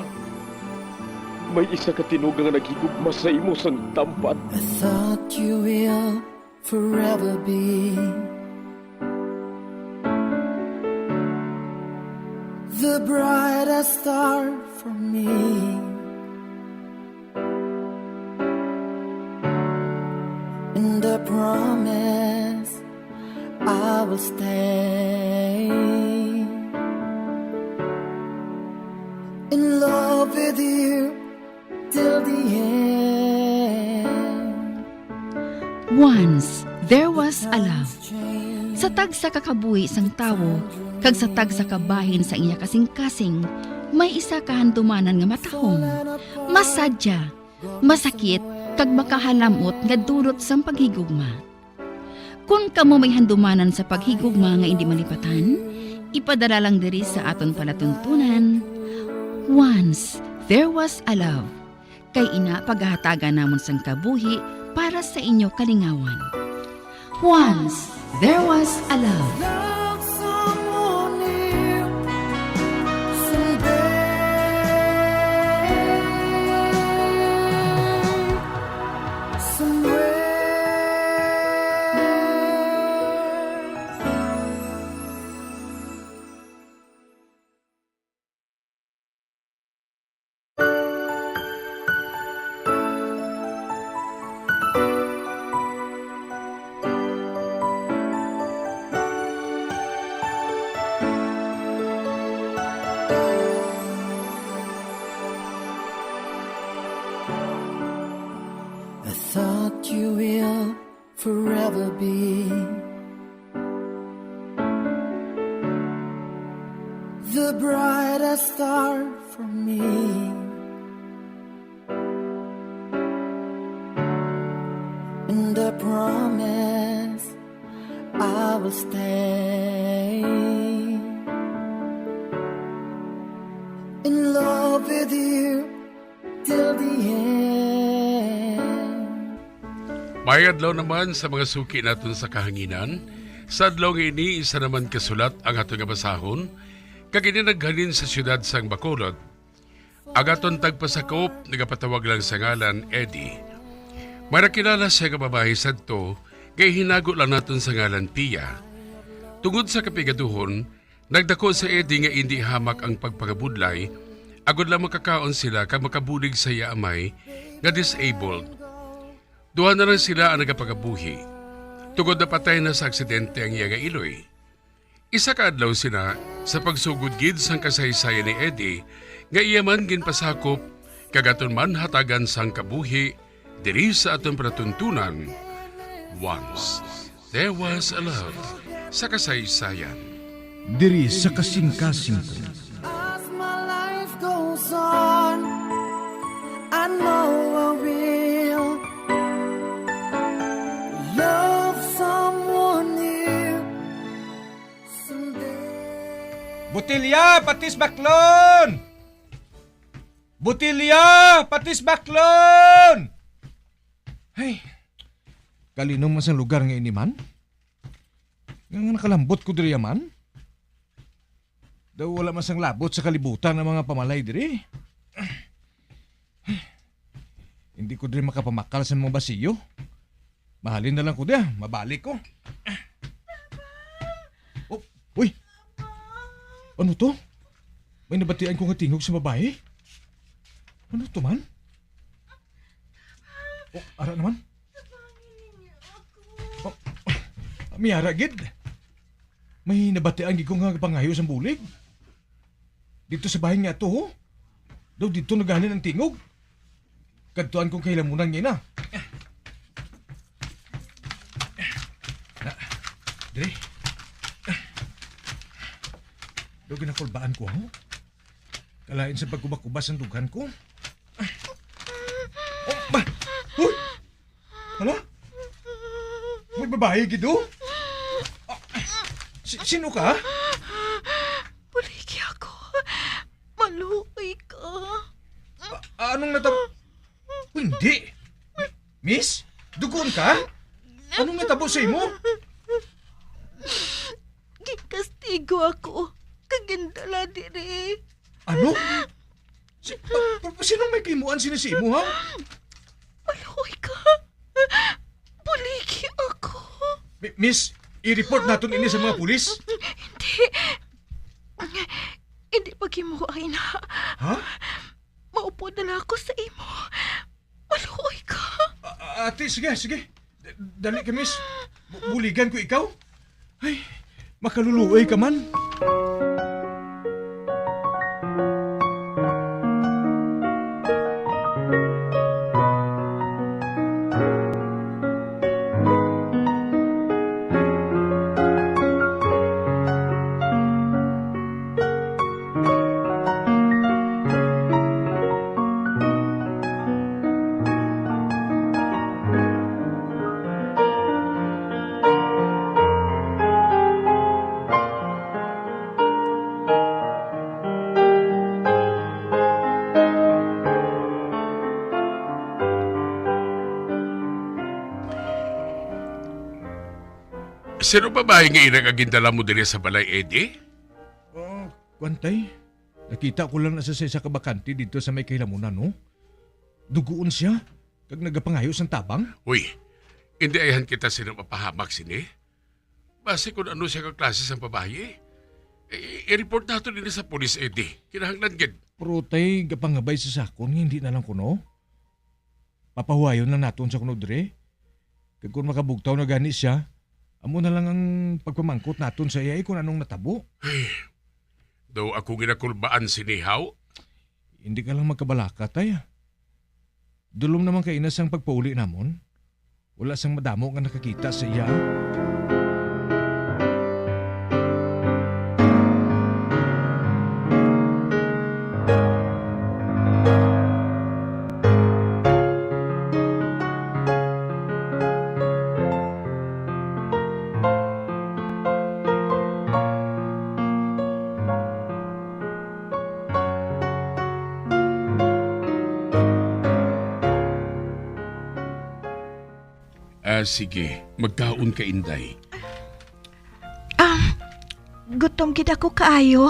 May isa ka tinugang nga naghigugma sa imo sang tampat. I thought you will forever be the brightest star for me. And I promise I will stay in love with you till the end. Once, there was a love. Sa tag sa kakabuhi sang tawo, kag sa tag sa kabahin sa iya kasing-kasing, may isa kahandumanan nga matahong. Masadya, masakit, kag makahalamot nga durot sang paghigugma. Kung kamo may handumanan sa paghigugma nga hindi malipatan, ipadala lang diri sa aton palatuntunan. Once, there was a love. Kay ina paghahatagan namon sang kabuhi para sa inyo kalingawan. Once, there was a love. Love someone new someday, I thought you will forever be the brightest star for me. And I promise I will stay in love with you till the end. May adlaw naman sa mga suki naton sa kahanginan. Sa adlaw nga ini, isa naman kasulat ang ato nga basahon, kag ini naghalin sa siyudad sang Bacolod. Agaton tagpasakop, nagapatawag lang sa ngalan Eddie. May nakilala siya nga babae sadto, kay hinago lang naton sa ngalan Pia. Tungod sa kapigaduhon, nagdako sa Eddie nga hindi hamak ang pagpagabudlay, agod lang makakaon sila kag makabulig sa iya amay nga disabled. Duha na lang sila ang nagapagabuhi. Tungod na patay na sa aksidente ang iya nga iloy. Isa ka adlaw sila sa pagsugod gid sang kasaysayan ni Eddie nga iya man ginpasakop kagaton man hatagan sang kabuhi diri sa aton panatuntunan. Once there was a love sa kasaysayan. Diri sa kasing-kasing ko. As my life goes on, I know I will love someone new someday. Butilya, patis baklon! Butilya, patis baklon! Ay, kalinong man sa lugar nga ini man? Nga nakalambot ko diri man? Daw wala man sang labot sa kalibutan ng mga pamalay diri. Hindi ko diri makapamakal sa mga basiyo. Mahalin na lang ko diya, mabalik ko. Oh, uy! Ano to? May nabatian ko nga tingog sa babae? Ano to man? Oh, ara naman? Oh, miyara gid. May nabatian gid ko nga pangayo sa bulig. Dito sa bahay nga to, ho? Daw dito nagahalin ang tingog. Kadtuan kong kailamunan niya na. Dili. Daw ginakulbaan ko, ho? Kalain sa pagkubak-kubas ang dugan ko. Oh, ba? Uy! Hala? May babae gid, oh? Sino ka? Buligi ako. Maluoy ka. Anong Hindi. Miss? Dugon ka? Anong natabo sa imo? Gikastigo ako. Kagindala diri. Ano? Sinong may kimuan sinisimo, ha? Maluoy ka. Buligi ako. Miss, i-report natin ini sa mga pulis? Hindi paghimuay na. Ha? Maupo na lang ako sa imo. Maluoy ka. Ate, sige. Dali ka, miss. Buligan ko ikaw. Makaluluoy ka man. Sino ba ba nga inagagindala mo din sa balay, Eddie? Kwantay, nakita ko lang na sa kabakante dito sa may kailamunan, no? Duguon siya, kag nagapangayos ng tabang. Uy, hindi ayahan kita mapahamak sini. Base kung ano siya kaklase sa babae. I-report nato din sa polis, Eddie. Kinahanglan gid. Pero tay, gapangabay sa sakon, hindi na lang kuno. Papahuayon na naton sa kuno dre. Kag kung makabugtaw na gani siya, amo na lang ang pagpamangkot naton sa iya kung anong natabo. Daw ako ginakulbaan sinihaw? Hindi ka lang magkabalaka, tay. Dulom naman kainas ang pagpauli namon. Wala sang madamo nga nakakita sa iya. Sige, magkaon ka, Inday. Gutom gid ako kaayo.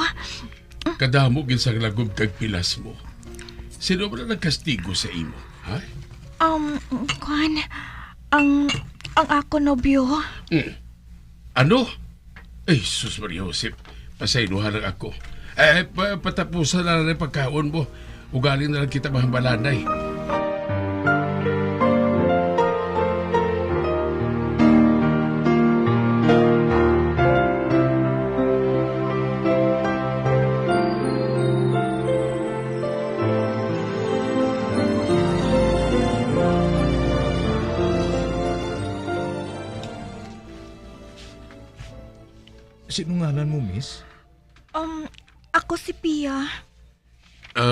Kadamo gid sang lagob kag pilas mo. Sino ba na nagkastigo sa imo, ha? Kwan, ang ako nobyo. Ano? Ay, sus Maria Josep, pasaylohan lang ako. Patapusan na rin pagkaon mo. Ugaling na lang kita mahambalanay. Sinungalan mo, miss? Ako si Pia.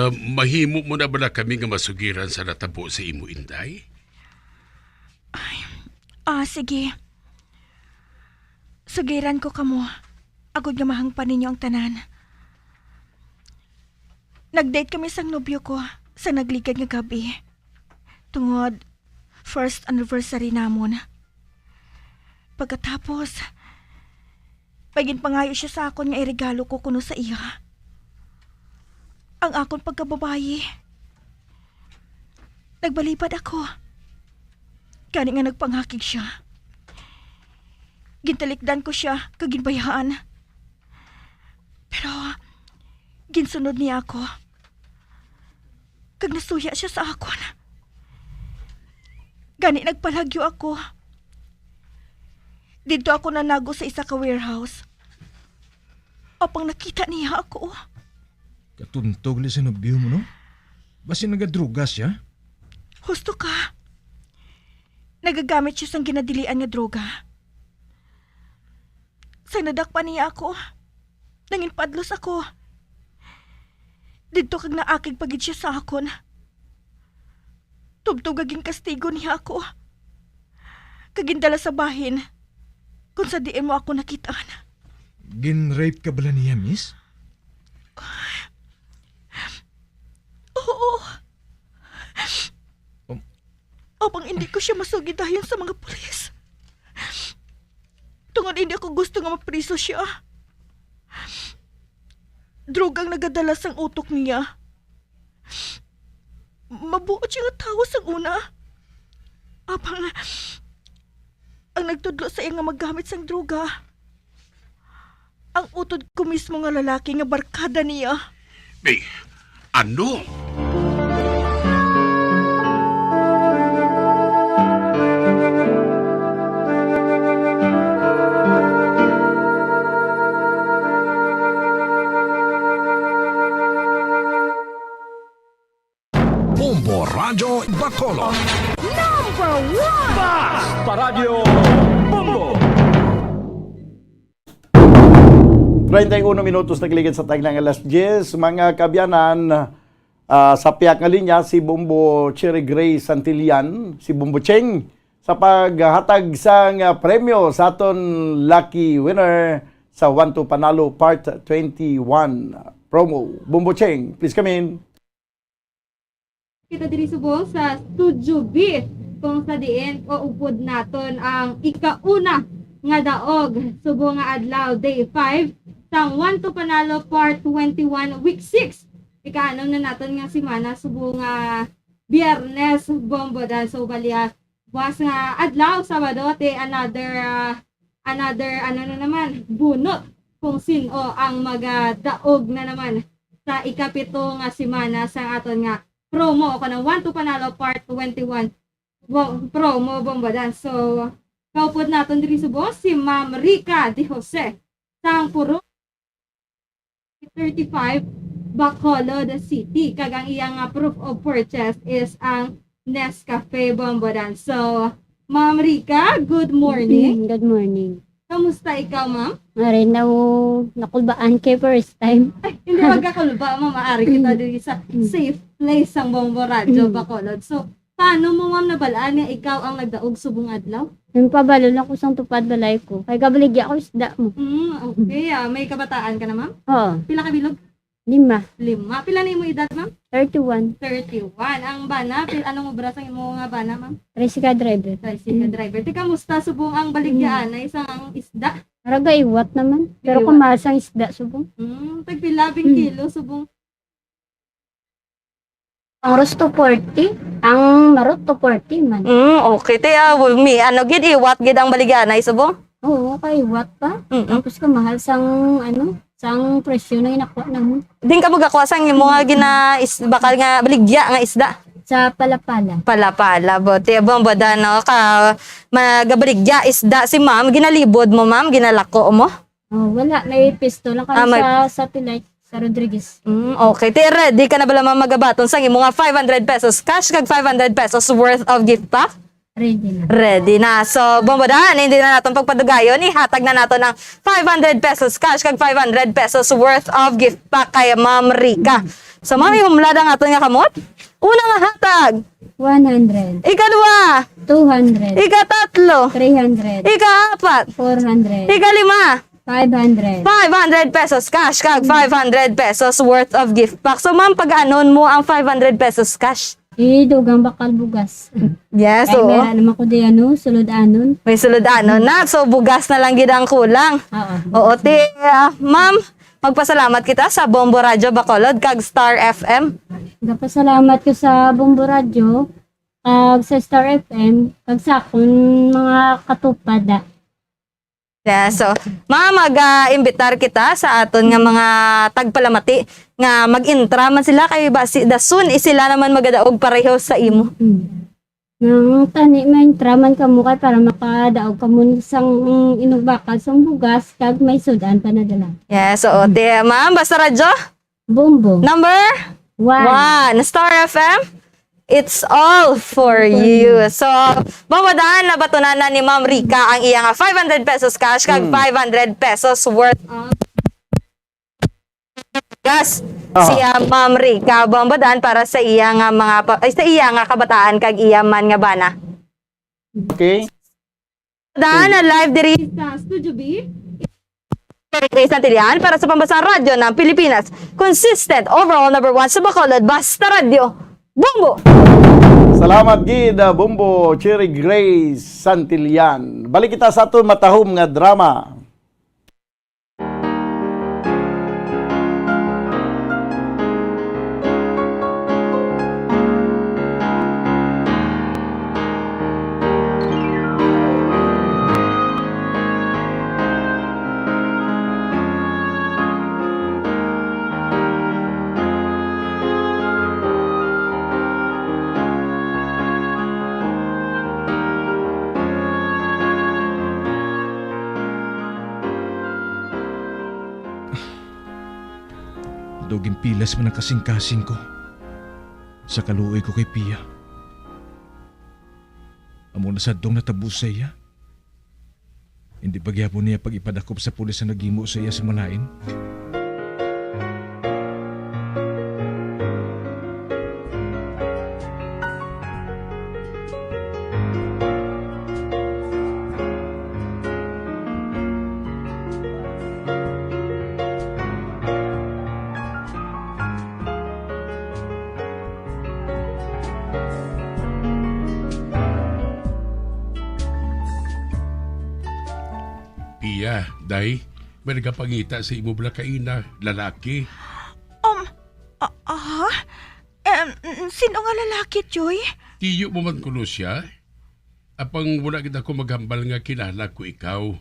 Mahimo mo na ba na kami nga masugiran sa natabo sa imo, Inday? Sige. Sugiran ko kamo. Agod nga mahangpan ninyo ang tanan. Nag-date kami sang nobyo ko sa nagligad nga gabi. Tungod, first anniversary namon. Pagkatapos, pagin pangayo siya sa akon nga iregalo ko kuno sa iya. Ang akon pagkababayi. Nagbalipad ako. Gani nga nagpanghakig siya. Gintalikdan ko siya kaginbayaan. Pero, ginsunod niya ako. Kag nasuya siya sa akon. Gani nagpalagyo ako. Dito ako nanago sa isa ka warehouse. Apang nakita niya ako. Katuntog li sa nobyo mo, no? Basi nagadruga siya? Husto ka. Nagagamit siya sang ginadilian nga droga. Sa nadakpan niya ako. Nanginpadlos ako. Dito kag naakig pagid siya sa akon. Tubtog aging kastigo niya ako. Kagindala sa bahin. Kung sa diin mo ako nakitaan. Gin-rape ka bala niya, miss? Oo. Apang hindi ko siya masugi dayon sa mga pulis. Tungod hindi ako gusto nga mapriso siya. Drogang nagadala sang utok niya. Mabuot siya nga tawas ang una. Apang ang nagtudlo sa iya nga maggamit sang droga. Ang utod ko mismo nga lalaki nga barkada niya. Ano? Radyo Bacolod. Number 1! Mas Paradyo Bombo! 31 minutos nagligid sa taglang alas 10. Mga kabyanan, sa piyak nga linya, si Bombo Cherry Gray Santillan, si Bombo Cheng, sa paghatag sang premyo sa aton lucky winner sa 1 to Panalo Part 21 promo. Bombo Cheng, please come in. Kita diri subong sa Studio B kung sa diin o upod naton ang ikauna nga daog subong nga adlaw day 5 sang 1 to Panalo Part 21 week 6. Ikaano na naton nga semana subong nga Biyernes bombo dan so balia was nga adlaw Sabado te another ano na naman bunot kung sino ang magadaog na naman sa ikapito nga semana sa aton nga promo o kanang 1 to Panalo Part 21 promo bombadan. So, kaupod natin diri subong si Ma'am Rica de Jose sang puro 35 Bacolod City. Kagang iyang proof of purchase is ang Nescafe bombadan. So, Ma'am Rica, good morning. Good morning. Kamusta ikaw, ma'am? Marin na nakulbaan kay first time. Ay, hindi magkakulba, ma'am. Maari kita diri sa safe place ang Bombo Radio Bacolod. So, paano mo, ma'am, nabalaan nga ikaw ang nagdaog subong adlaw? Yung pabalo na ko sang tupad balay ko. Kay kabaligya ko isda mo. Okay. May kabataan ka na, ma'am? Oo. Pila ka bilog? 5. Pila na imo edad, ma'am? 31. 31. Ang bana, anong obras ang imo nga bana, ma'am? Tricycle driver. Tricycle driver. Tika, musta subong ang baligyaan na isang isda? Araga iwat naman. Pero kumasang isda subong. Tagpilabing kilo subong. Ang rosto 40. Ang marot to 40 man. Okay. Tiya, gid iwat gid ang baligyan na isubong? Oo, kay iwat pa. Tapos kamahal sang sang presyo na inakuha na mo. Din ka magakwasang yung mga bakal nga baligya nga isda. Sa palapala. Palapala, bote. Bomboda, no? Magabaligya isda si ma'am. Ginalibod mo, ma'am? Ginalako mo? Oh, wala. May pisto lang kami sa satellite. Sa Rodriguez. Okay. Te, ready ka na bala ma'am magabaton sa mga 500 pesos cash kag 500 pesos worth of gift pack? Ready na. Ready na. So, bombodahan, hindi na natin pagpadugayon. Ihatag na natin ng 500 pesos cash kag 500 pesos worth of gift pack kay Ma'am Rica. So, ma'am, humlada nga ito nga kamot. Una nga hatag. 100. Ikadua. 200. Ikatatlo. 300. Ikaapat. 400. Ikalima. 500. 500 pesos cash kag 500 pesos worth of gift pack. So, ma'am, pag-anon mo ang 500 pesos cash? Dugang bakal bugas. Yes, oo. Ay, meron naman ko di sulod-anon. May sulod-anon na. So, bugas na lang gid ang kulang. Oo, ma'am, magpasalamat kita sa Bombo Radio Bacolod kag Star FM. Nagpasalamat ko sa Bombo Radio kag sa Star FM kag sa akong mga katupad. Yeah, so, ma'am, mag-imbitar kita sa aton nga mga tagpalamati nga mag-intra man sila kay dasun sila naman magadaog pareho sa imo. Nang tani man traman kamo kay para makadaog kamo sang inugbakal sang bugas kag may sudan pa na dala. Yeah, so ma'am, basta radyo? Bombo. Number 1. Star FM? It's all for you. So, mamadahan na batunan na ni Ma'am Rica ang iyang 500 pesos cash kag 500 pesos worth of gas. Siya Ma'am Rica, mamadahan para sa iyang sa iyang kabataan kag iyang man nga bana. Okay. Mamadahan na live diri sa Studio B. Grace Santillan para sa Pambasang Radyo ng Pilipinas. Consistent overall number 1 sa Bacolod, Basta Radio. Bombo! Salamat gid Bombo Cherry Grace Santillan. Balik kita sa aton matahom nga drama. Duging pilas man ang kasing-kasing ko. Sa kaluoy ko kay Pia. Amo na sa dong natabos sa iya. Hindi pagyapon niya pag ipadakop sa pulis na nagimo sa iya sa malain. Pia, day, may nagapangita sa imo blakaina, lalaki. Sino nga lalaki, Joy? Tiyo mo man kuno siya. Apang wala kita ko maghambal nga kilala ko ikaw.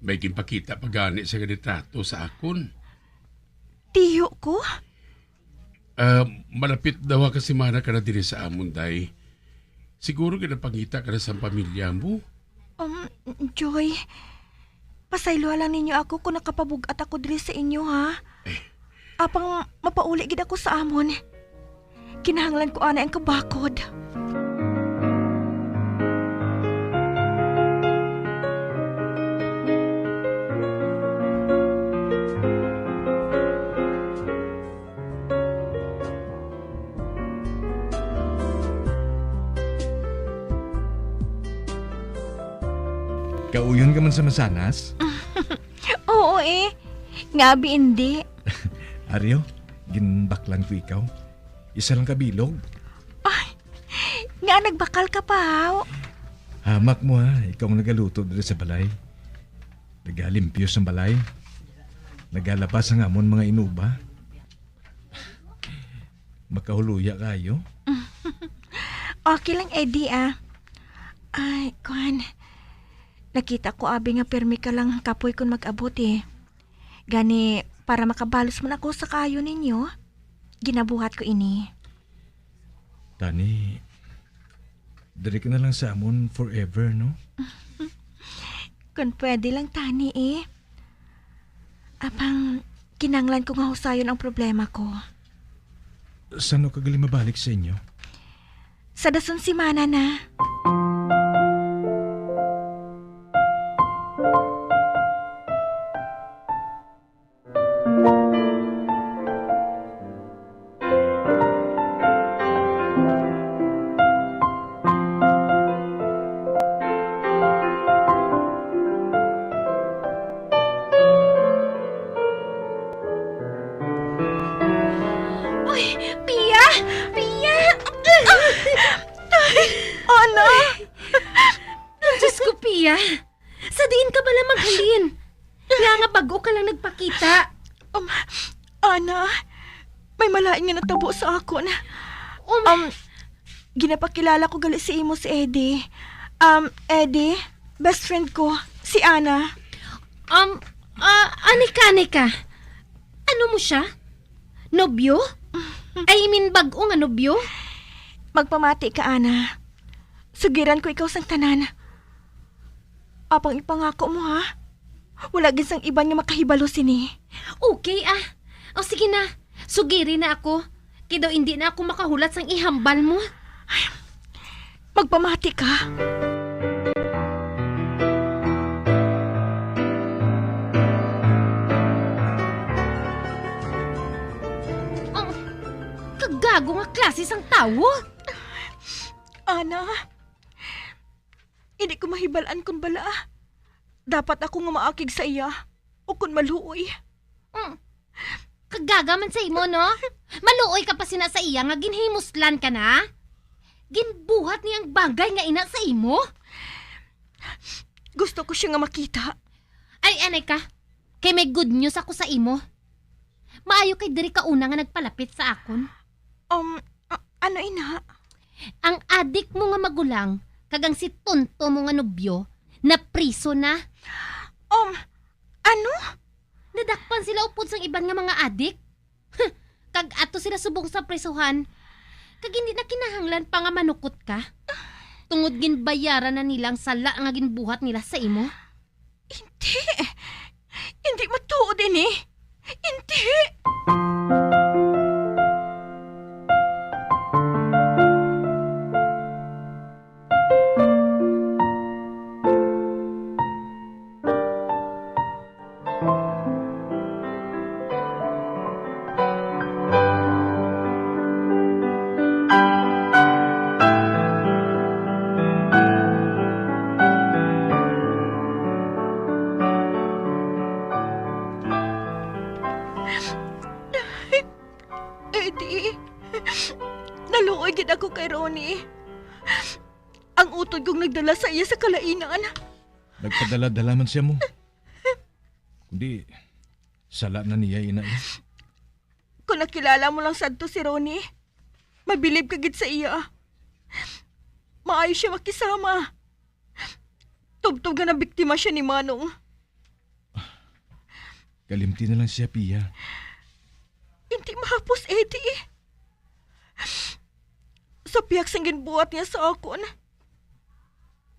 May ginpakita pagani sa retrato sa akon. Tiyo ko? Malapit daw ka si mana ka na diri sa amon, day. Siguro ginapangita ka na sa pamilya mo. Joy, pasaylo lang ninyo ako kung nakapabugat ako diri sa inyo, ha? Apang mapauli gid ako sa amon. Kinahanglan ko ana ang kabakod. Kauyon ka man sa masanas? Oo Ngabi hindi. Aryo, ginbaklan ko ikaw. Isa lang kabilog. Nga nagbakal ka pa. Hamak mo ha, ikaw ang nagaluto dito sa balay. Nagalimpyos ang balay. Nagalapas ang amon mga inuba. Makahuluya kayo. Okay lang, Eddie, Ay, Kwan. Nakita ko abi nga permi ka lang kapoy kung mag-abot Gani, para makabalos man ako sa kayo ninyo, ginabuhat ko ini. Tani, dari ka na lang sa amon forever, no? Kung pwede lang, Tani, Apang, kinanglan ko nga husayon ang problema ko. Saan ka gali mabalik sa inyo? Sa dason si Mana na. Sa ako na. Ginapakilala ko gali si imo si Eddie. Eddie, best friend ko, si Ana. Anika. Ano mo siya? Nobyo? I mean, bagong nobyo? Magpamati ka, Ana. Sugiran ko ikaw sang tanan. Apang ipangako mo, ha? Wala ginsang iban nga makahibalo sini. Okay, O sige na, sugiri na ako. Kaya daw hindi na ako makahulat sang ihambal mo. Ay, magpamati ka. Kagago nga klase sang tawo. Ana, hindi ko mahibalaan kung bala. Dapat ako nga maakig sa iya o kung maluoy. Kagaga man sa imo, no? Maluoy ka pa sina sa iya nga ginhimuslan ka na? Ginbuhat niyang bagay nga ina sa imo? Gusto ko siya nga makita. Ay, anay ka. Kay may good news ako sa imo. Maayo kay diri ka una nga nagpalapit sa akon. Ano ina? Ang adik mo nga magulang, kagang si Tonto mo nga nobyo, na priso na. Ano? Nadakpan sila upod sang iban nga mga adik. Kag ato sila subong sa prisuhan. Kag hindi na kinahanglan pa nga manukot ka. Tungod ginbayaran na nilang sala nga ginbuhat nila sa imo. Hindi. Hindi matuod din Hindi. kay Ronnie. Ang utod kong nagdala sa iya sa kalainan. Nagpadala-dala man siya mo. Kundi, sala na niya ina eh. Kung nakilala mo lang sadto si Ronnie, mabilib ka gid sa iya. Maayos siya makisama. Tubtog na biktima siya ni Manong. Kalimti na lang siya, Pia. Hindi mahapos, Eddie. Sa piyak sang ginbuhat niya sa akon,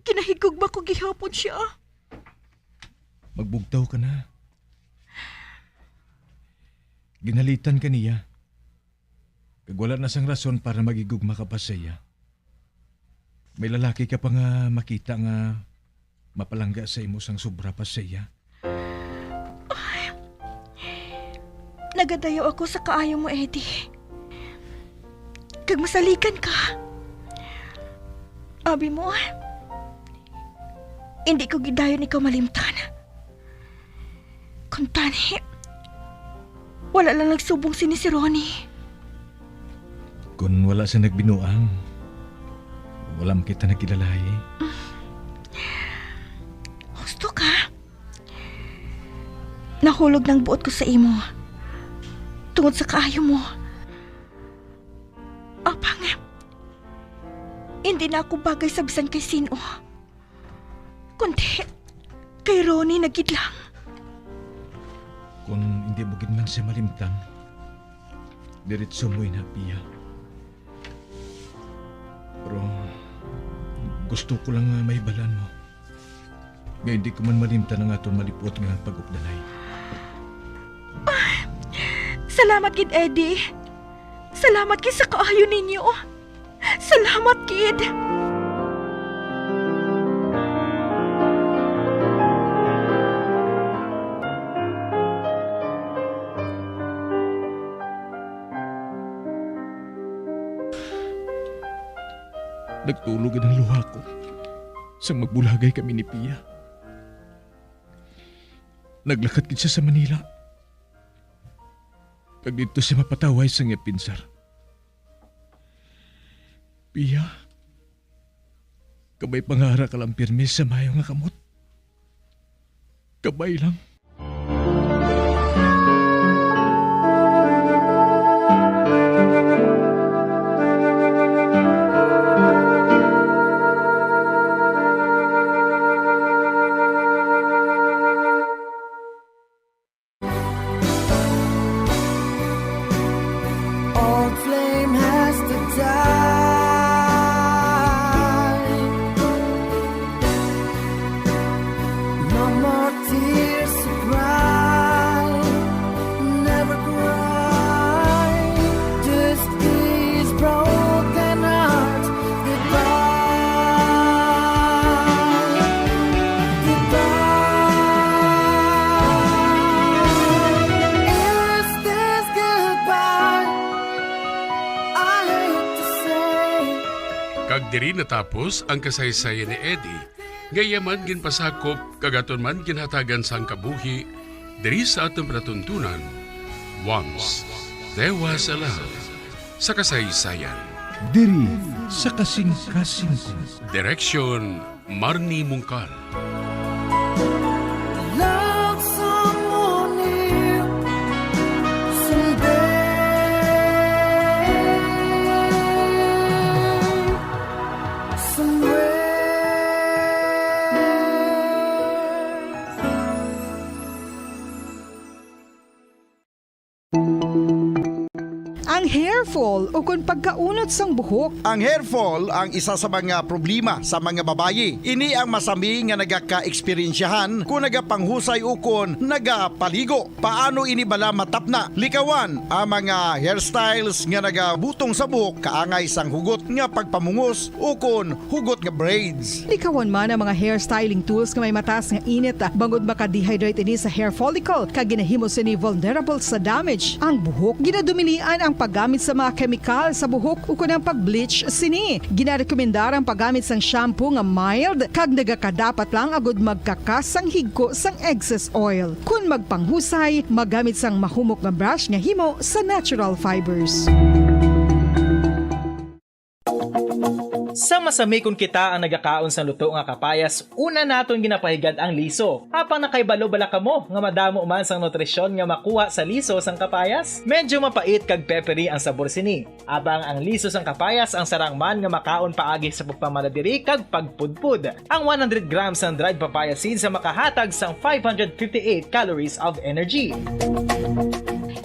kinahigog ba ko gihapon siya? Magbugtaw ka na. Ginalitan ka niya. Kag wala na sang rason para magigugma ka pa sa iya. May lalaki ka pa nga makita nga mapalangga sa imo sang sobra pa sa iya. Nagadayo ako sa kaayo mo, Eddie. Kag masalikan ka. Abi mo, hindi ko gidayon ikaw malimtan. Kung tani, wala lang nagsubong si Ronnie. Kung wala sa nagbinuang, walang kita nakilalahi. Gusto ka? Nahulog ng buot ko sa imo. Tungod sa kaayo mo. Apang, hindi na ako bagay sa bisan kay sino. Kundi, kay Ronnie nagid lang. Kung hindi mo gid man siya malimtan, diretso mo na, Pia. Pero gusto ko lang may balan mo. Nga hindi ko man malimtan ang ato malipot nga pag-updanay. Salamat kid, Eddie. Salamat kid sa kaayo ninyo. Salamat kid. Nagtulog ang luha ko sa magbulagay kami ni Pia. Naglakad kit siya sa Manila. Kag dito siya mapataway sa nga pinsar. Pia, kabay pangara ka lang pirmi sa mayo nga kamot. Kabay lang. Old flame has to die. No more tears to cry. Never cry. Just these broken hearts. Goodbye. Goodbye. Is this goodbye? Kag diri natapos ang kasaysayan ni Eddie. Gayaman ginpasakop kagaton man ginhatagan sang kabuhi diri sa atong panatuntunan. Once there was a love sa kasaysayan. Diri sa kasing-kasing ko. Direksyon Marnie Mungkal. Love someone new someday, Ang hair fall o kung pagkaunod sang buhok. Ang hair fall ang isa sa mga problema sa mga babayi. Ini ang masami nga nagaka-eksperyensyahan kung nagapanghusay ukon nagapaligo. Paano ini bala matapna? Likawan ang mga hairstyles nga nagabutong sa buhok kaangay sang hugot nga pagpamungos ukon hugot nga braids. Likawan man ang mga hairstyling tools nga may mataas nga init bangod maka-dehydrate ini sa hair follicle kag ginahimo sini vulnerable sa damage ang buhok. Ginadumilian ang paggamit sa mga kemikal sa buhok o kunang pag-bleach sini. Ginarekomendar ang paggamit sang shampoo nga mild kag nagakadapat lang agud magkakas sang higko sang excess oil. Kung magpanghusay, magamit sang mahumok nga brush nga himo sa natural fibers. Sa masami kung kita ang nagakaon sa luto nga kapayas, una naton ginapahigad ang liso. Apang nakaibalo bala kamo nga madamo man sang nutrisyon nga makuha sa liso sang kapayas. Medyo mapait kag peppery ang sabor sini. Abang ang liso sang kapayas ang sarang man nga makaon paagi sa pagpamaladiri kag pagpudpud. Ang 100 grams ng dried papaya seeds sa makahatag sang 558 calories of energy.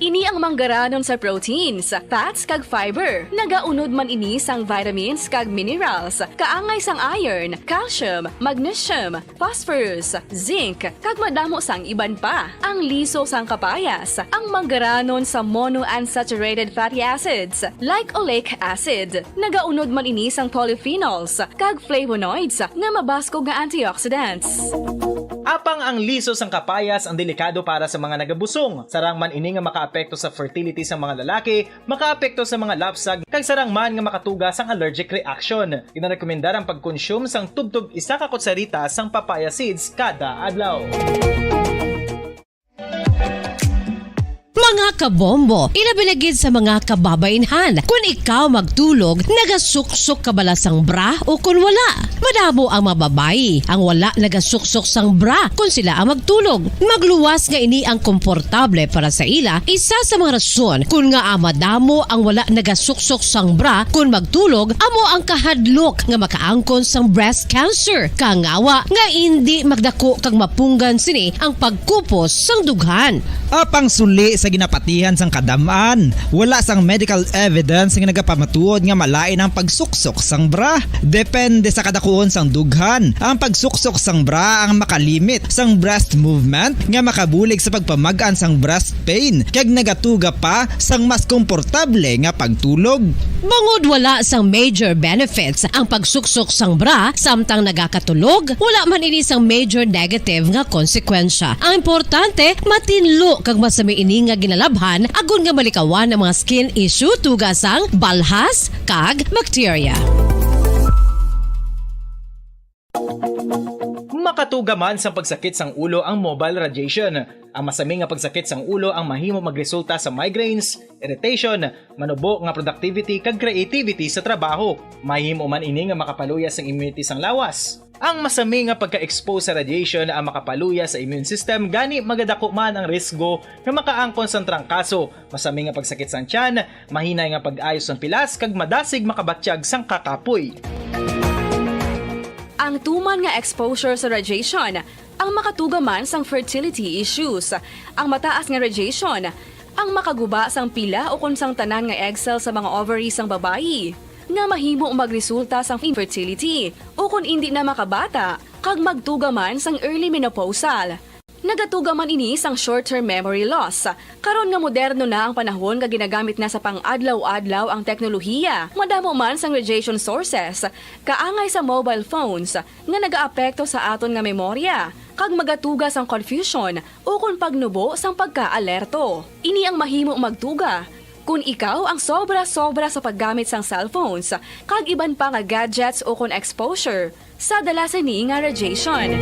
Ini ang manggaranon sa proteins, fats kag fiber. Nagaunod man ini sang vitamins kag minerals, kaangay sang iron, calcium, magnesium, phosphorus, zinc, kag madamo sang iban pa. Ang liso sang kapayas, ang manggaranon sa monounsaturated fatty acids like oleic acid. Nagaunod man ini sang polyphenols kag flavonoids nga mabaskog nga antioxidants. Apang ang liso sang kapayas ang delikado para sa mga nagabusong. Sarang man ini nga makaapekto sa fertility sa mga lalaki, makaapekto sa mga lapsag, kag sarang man nga makatuga sang allergic reaction. Ginarekomendar ang pagkonsume sang tubtub 1 ka kutsarita sang papaya seeds kada adlaw. Mga kabombo, ilabinagid sa mga kababainhan. Kung ikaw magtulog, nagasuksok ka bala sang bra o kung wala. Madamo ang mababayi ang wala nagasuksok sang bra kung sila ang magtulog. Magluwas nga ini ang komportable para sa ila. Isa sa mga rason kung nga madamo ang wala nagasuksok sang bra kung magtulog, amo ang kahadlok nga makaangkon sang breast cancer. Kangawa nga hindi magdako kag mapunggan sini ang pagkupos sang dughan. Apang suli sa ginapatihan sang kadamaan, wala sang medical evidence nga nagapamatuod nga malain ang pagsuksok sang bra. Depende sa kadakuon sang dughan. Ang pagsuksok sang bra ang makalimit sang breast movement nga makabulig sa pagpamagan sang breast pain kag nagatuga pa sang mas komportable nga pagtulog. Bangod wala sang major benefits ang pagsuksok sang bra samtang nagakatulog, wala man ini sang major negative nga konsekwensya. Ang importante, matinlo kag masami ini nga ginalabhan agon nga malikawan ang mga skin issue tugasang balhas kag bacteria. Makatuga man sa pagsakit sang ulo ang mobile radiation. Ang masami nga pagsakit sang ulo ang mahimo magresulta sa migraines, irritation, manubo nga productivity kag creativity sa trabaho. Mahimo man ini nga makapaluya sang immunity sang lawas. Ang masami nga pagka-expose sa radiation ang makapaluya sa immune system gani magadako man ang risgo nga makaangkon sang trangkaso, masami nga pagsakit sang tiyan, mahinay nga pag-ayos sang pilas kag madasig makabatyag sang kakapoy. Ang tuman nga exposure sa radiation ang makatuga man sang fertility issues. Ang mataas nga radiation ang makaguba sang pila o kung sang tanan nga egg cell sa mga ovaries sang babayi nga mahimo magresulta sang infertility o kung hindi na makabata kag magtuga man sang early menopausal. Nagatuga man ini sang short-term memory loss. Karon nga moderno na ang panahon nga ginagamit na sa pang-adlaw-adlaw ang teknolohiya. Madamo man sang radiation sources, kaangay sa mobile phones nga nagaapekto sa aton nga memorya, kag magatuga sang confusion o kung pagnubo sang pagka-alerto. Ini ang mahimo magtuga kung ikaw ang sobra-sobra sa paggamit sang cellphones, kag iban pa nga gadgets o kung exposure sa dalasan ni nga radiation.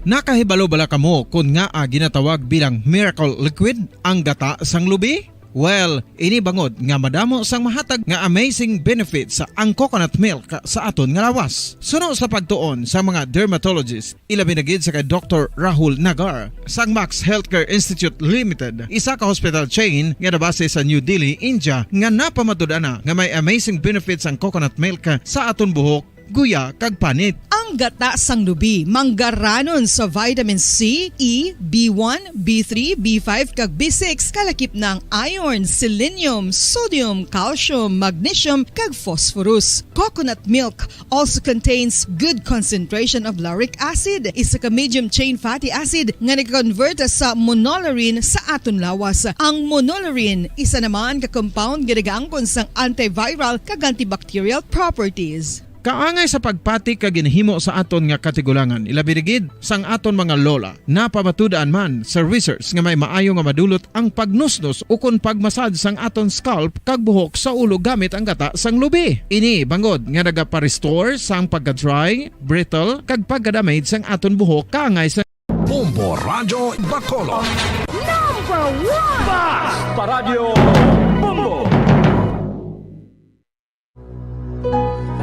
Nakahibalo bala kamo kung nga ginatawag bilang miracle liquid ang gata sang lubi? Well, ini bangod nga madamo sang mahatag nga amazing benefits sa ang coconut milk sa aton nga lawas. Suno sa pagtuon sa mga dermatologist, ilabi na gid sa kay Dr. Rahul Nagar sang Max Healthcare Institute Limited, isa ka hospital chain nga nabase sa New Delhi, India, nga napamatud-ana nga may amazing benefits ang coconut milk sa aton buhok, guya kag panit. Ang gata sang lubi manggaranon sa vitamin C, E, B1, B3, B5 kag B6 kalakip ng iron, selenium, sodium, calcium, magnesium kag phosphorus. Coconut milk also contains good concentration of lauric acid, isa ka medium chain fatty acid nga nag-convert sa monolarin sa aton lawas. Ang monolarin isa naman ka compound nga nagaangkon sang antiviral kag antibacterial properties. Kaangay sa pagpati ka ginhimo sa aton nga katigulangan, ilabirigid sang aton mga lola, napamatudan man sa research nga may maayo nga madulot ang pagnusnos o kon pagmasad sang aton scalp kag buhok sa ulo gamit ang gata sang lubi. Ini bangod nga nagapa-restore sang pagka-dry, brittle kag pagka-damage sang aton buhok kaangay sa Bombo Radyo Bacolod. Number 1 Basta Radio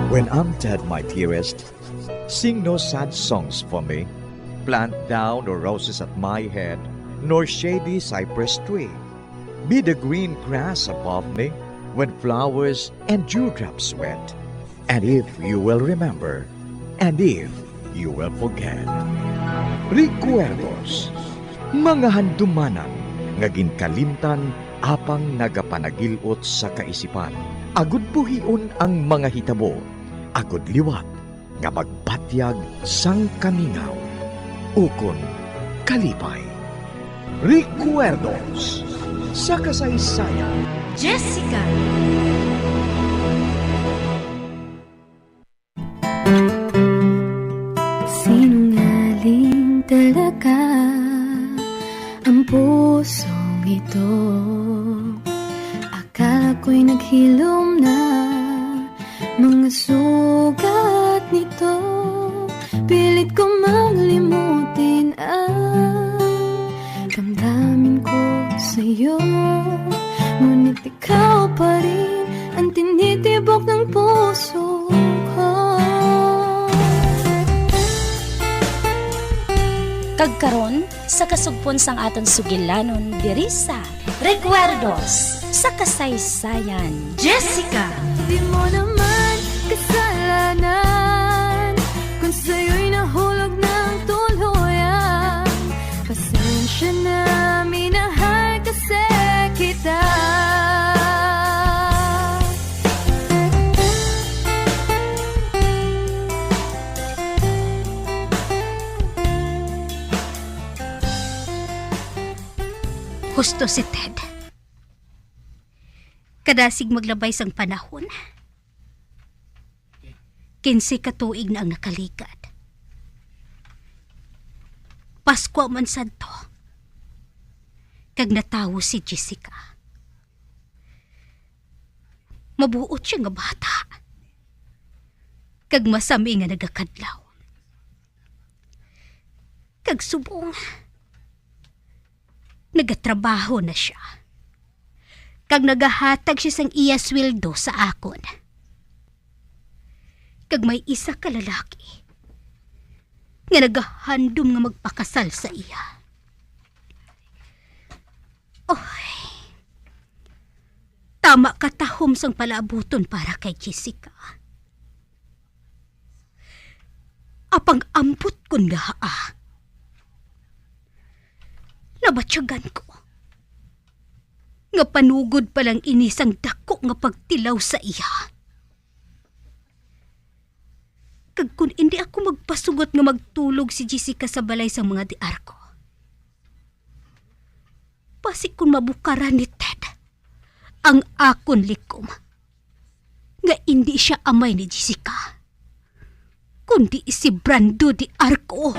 When I'm dead, my dearest, sing no sad songs for me. Plant down no roses at my head, nor shady cypress tree. Be the green grass above me when flowers and dewdrops wet. And if you will remember, and if you will forget. Recuerdos, mga handumanan, nga ginkalimtan apang nagapanagilot sa kaisipan. Agud buhion ang mga hitabo, agud liwat, nga magpatyag sang kamingaw. Ukon kalipay. Recuerdos sa kasaysayan. Jessica! Sinungaling talaga ang pusong ito. Akala ko'y naghilom na mga sugat nito. Pilit ko maglimutin ang damdamin ko sa'yo. Ngunit ikaw pa rin ang tinitibok ng puso ko. Kagkaron sa kasugpon sang aton sugilanon diri sa Recuerdos sa kasaysayan. Jessica! Di mo naman kasalanan kung sa'yo'y nahulog ng tuluyan. Pasensya na, minahal kasi kita. Husto si Ted. Kadasig maglabay sang panahon. 15 katuig na ang nakaligad. Pasko man sad to. Kag natawo si Jessica. Mabuot siya nga bata. Kag masami nga nagakadlaw. Kag subong nagatrabaho na siya. Kag nagahatag siya sang iya sweldo sa akon. Kag may isa ka lalaki nga nagahandom nga magpakasal sa iya. Oy, tama katahom sang palaabuton para kay Jessica. Apang amput kun nga nabatsyagan ko. Nga panugod palang inisang dako nga pagtilaw sa iya. Kag kung hindi ako magpasugot nga magtulog si Jessica sa balay sa mga diar ko. Pasik kung mabukaran ni Ted ang akon likom. Nga hindi siya amay ni Jessica. Kundi si Brando di Arco.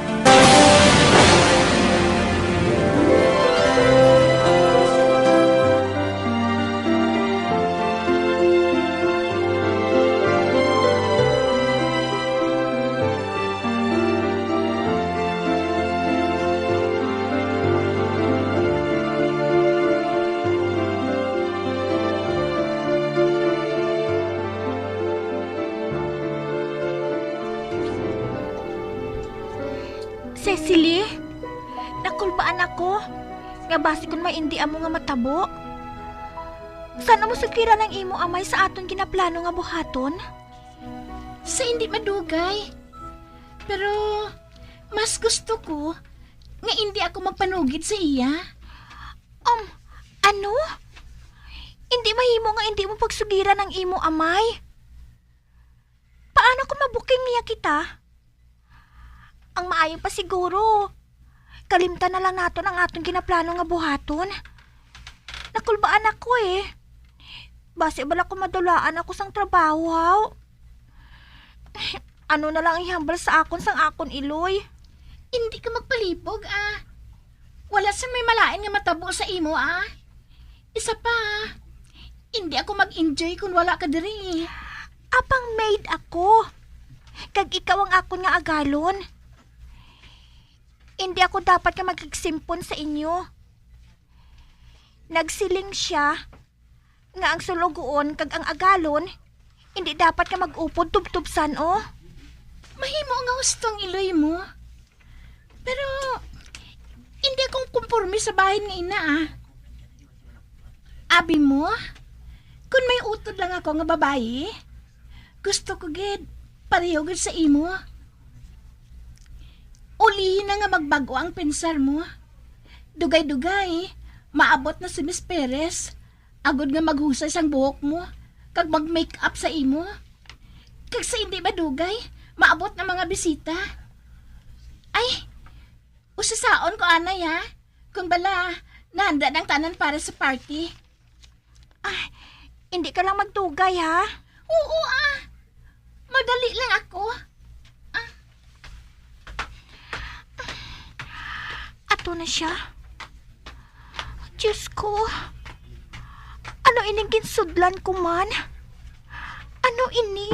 Cecily, nakulbaan ako. Nga basi kung may hindi amo nga matabo. Saan mo sukira ng imo amay sa aton ginaplano nga buhaton? Sa hindi madugay. Pero mas gusto ko nga hindi ako magpanugid sa iya. Ano? Hindi mahimo nga hindi mo pagsugira ng imo amay? Paano kung mabuking niya kita? Ang maayo pa siguro. Kalimtan na lang naton ang aton ginaplano nga buhaton. Nakulbaan ako eh. Base bala ko madulaan ako sang trabaho, haw. Ano na lang ihambal sa akon sang akon iloy? Hindi ka magpalipog, Wala sa may malain nga matabo sa imo, Isa pa, hindi ako mag-enjoy kung wala ka diri. Apang maid ako. Kag ikaw ang akon nga agalon. Hindi ako dapat ka magigsimpon sa inyo. Nagsiling siya nga ang sulugoon kag ang agalon Hindi dapat ka mag-upod tubtubsan, oh. Mahimo nga hustong iloy mo. Pero, hindi akong kumporme sa bahay nga ina, ah. Abi mo, kung may utod lang ako nga babae, gusto ko gid, pareho gid sa imo. Ulihin na nga magbago ang pensar mo. Dugay-dugay, maabot na si Miss Perez. Agod nga maghusay sang buhok mo, kag mag-make up sa imo. Kag sa hindi madugay, maabot na mga bisita. Ay, usasaon ko anay ha, kung bala, nahanda ng tanan para sa party. Ay, hindi ka lang magdugay, ha? Oo, ah. Madali lang ako. Ato na siya. Diyos ko. Ano ining ginsudlan ko man? Ano ini?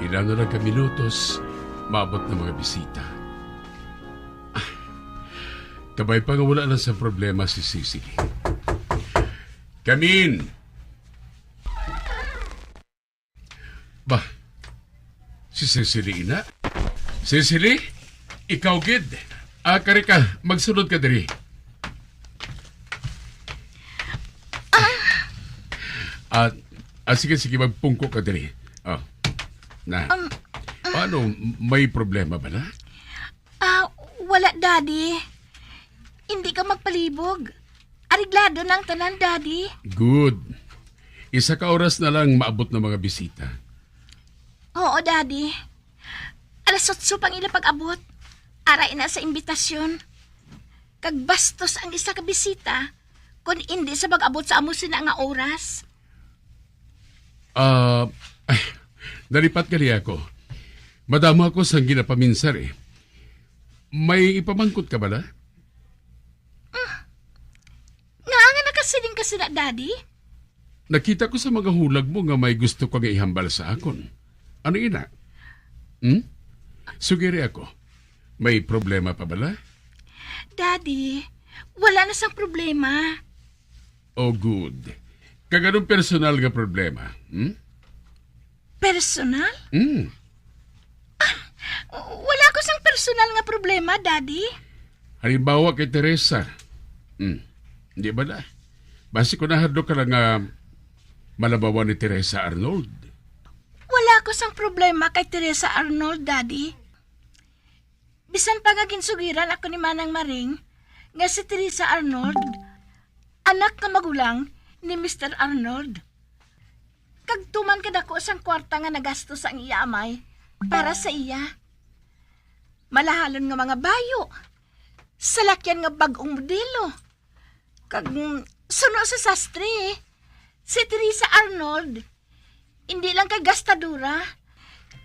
Ilan na lang ka minutos, maabot ng mga bisita. Kabay pa nga wala lang sa problema si Sisi. Kamin! Bah, si Cecily ina? Cecily? Ikaw gid? Kari ka, magsunod ka diri. Sige, magpungko ka diri. Na, paano? May problema ba na? Wala, Daddy. Hindi ka magpalibog. Ariglado ng tanan, Daddy. Good. Isa ka oras na lang maabot ng mga bisita. Oo, Daddy. 8:00 pang ila pag-abot. Aray na sa imbitasyon. Kag bastos ang isa ka bisita kung hindi sa pag-abot sa amo sina nga oras. Nalipat ka niya ako. Madamo ako sa ginapaminsar eh. May ipamangkot ka ba na? Nga nga nakasiling ka sila, Daddy? Nakita ko sa mga hulag mo nga may gusto kang ihambal sa akon. Ano ina? Sugiri ako. May problema pa ba na? Daddy, wala na sang problema. Oh, good. Kaganong personal nga problema? Personal? Wala ko sang personal nga problema, Daddy. Halimbawa kay Teresa. Hindi ba na? Basi ko nahadlo ka lang nga malabawan ni Teresa Arnold. Wala ko sang problema kay Teresa Arnold, Daddy. Bisan pa nga ginsugiran ako ni Manang Maring nga si Teresa Arnold, anak ka magulang ni Mr. Arnold. Kagtuman ka dako sang kwarta nga nagastos ang iya amay para sa iya. Malahalon nga mga bayo, salakyan nga bagong modelo. Kag suno sa sastre, si Teresa Arnold, hindi lang kay gastadura,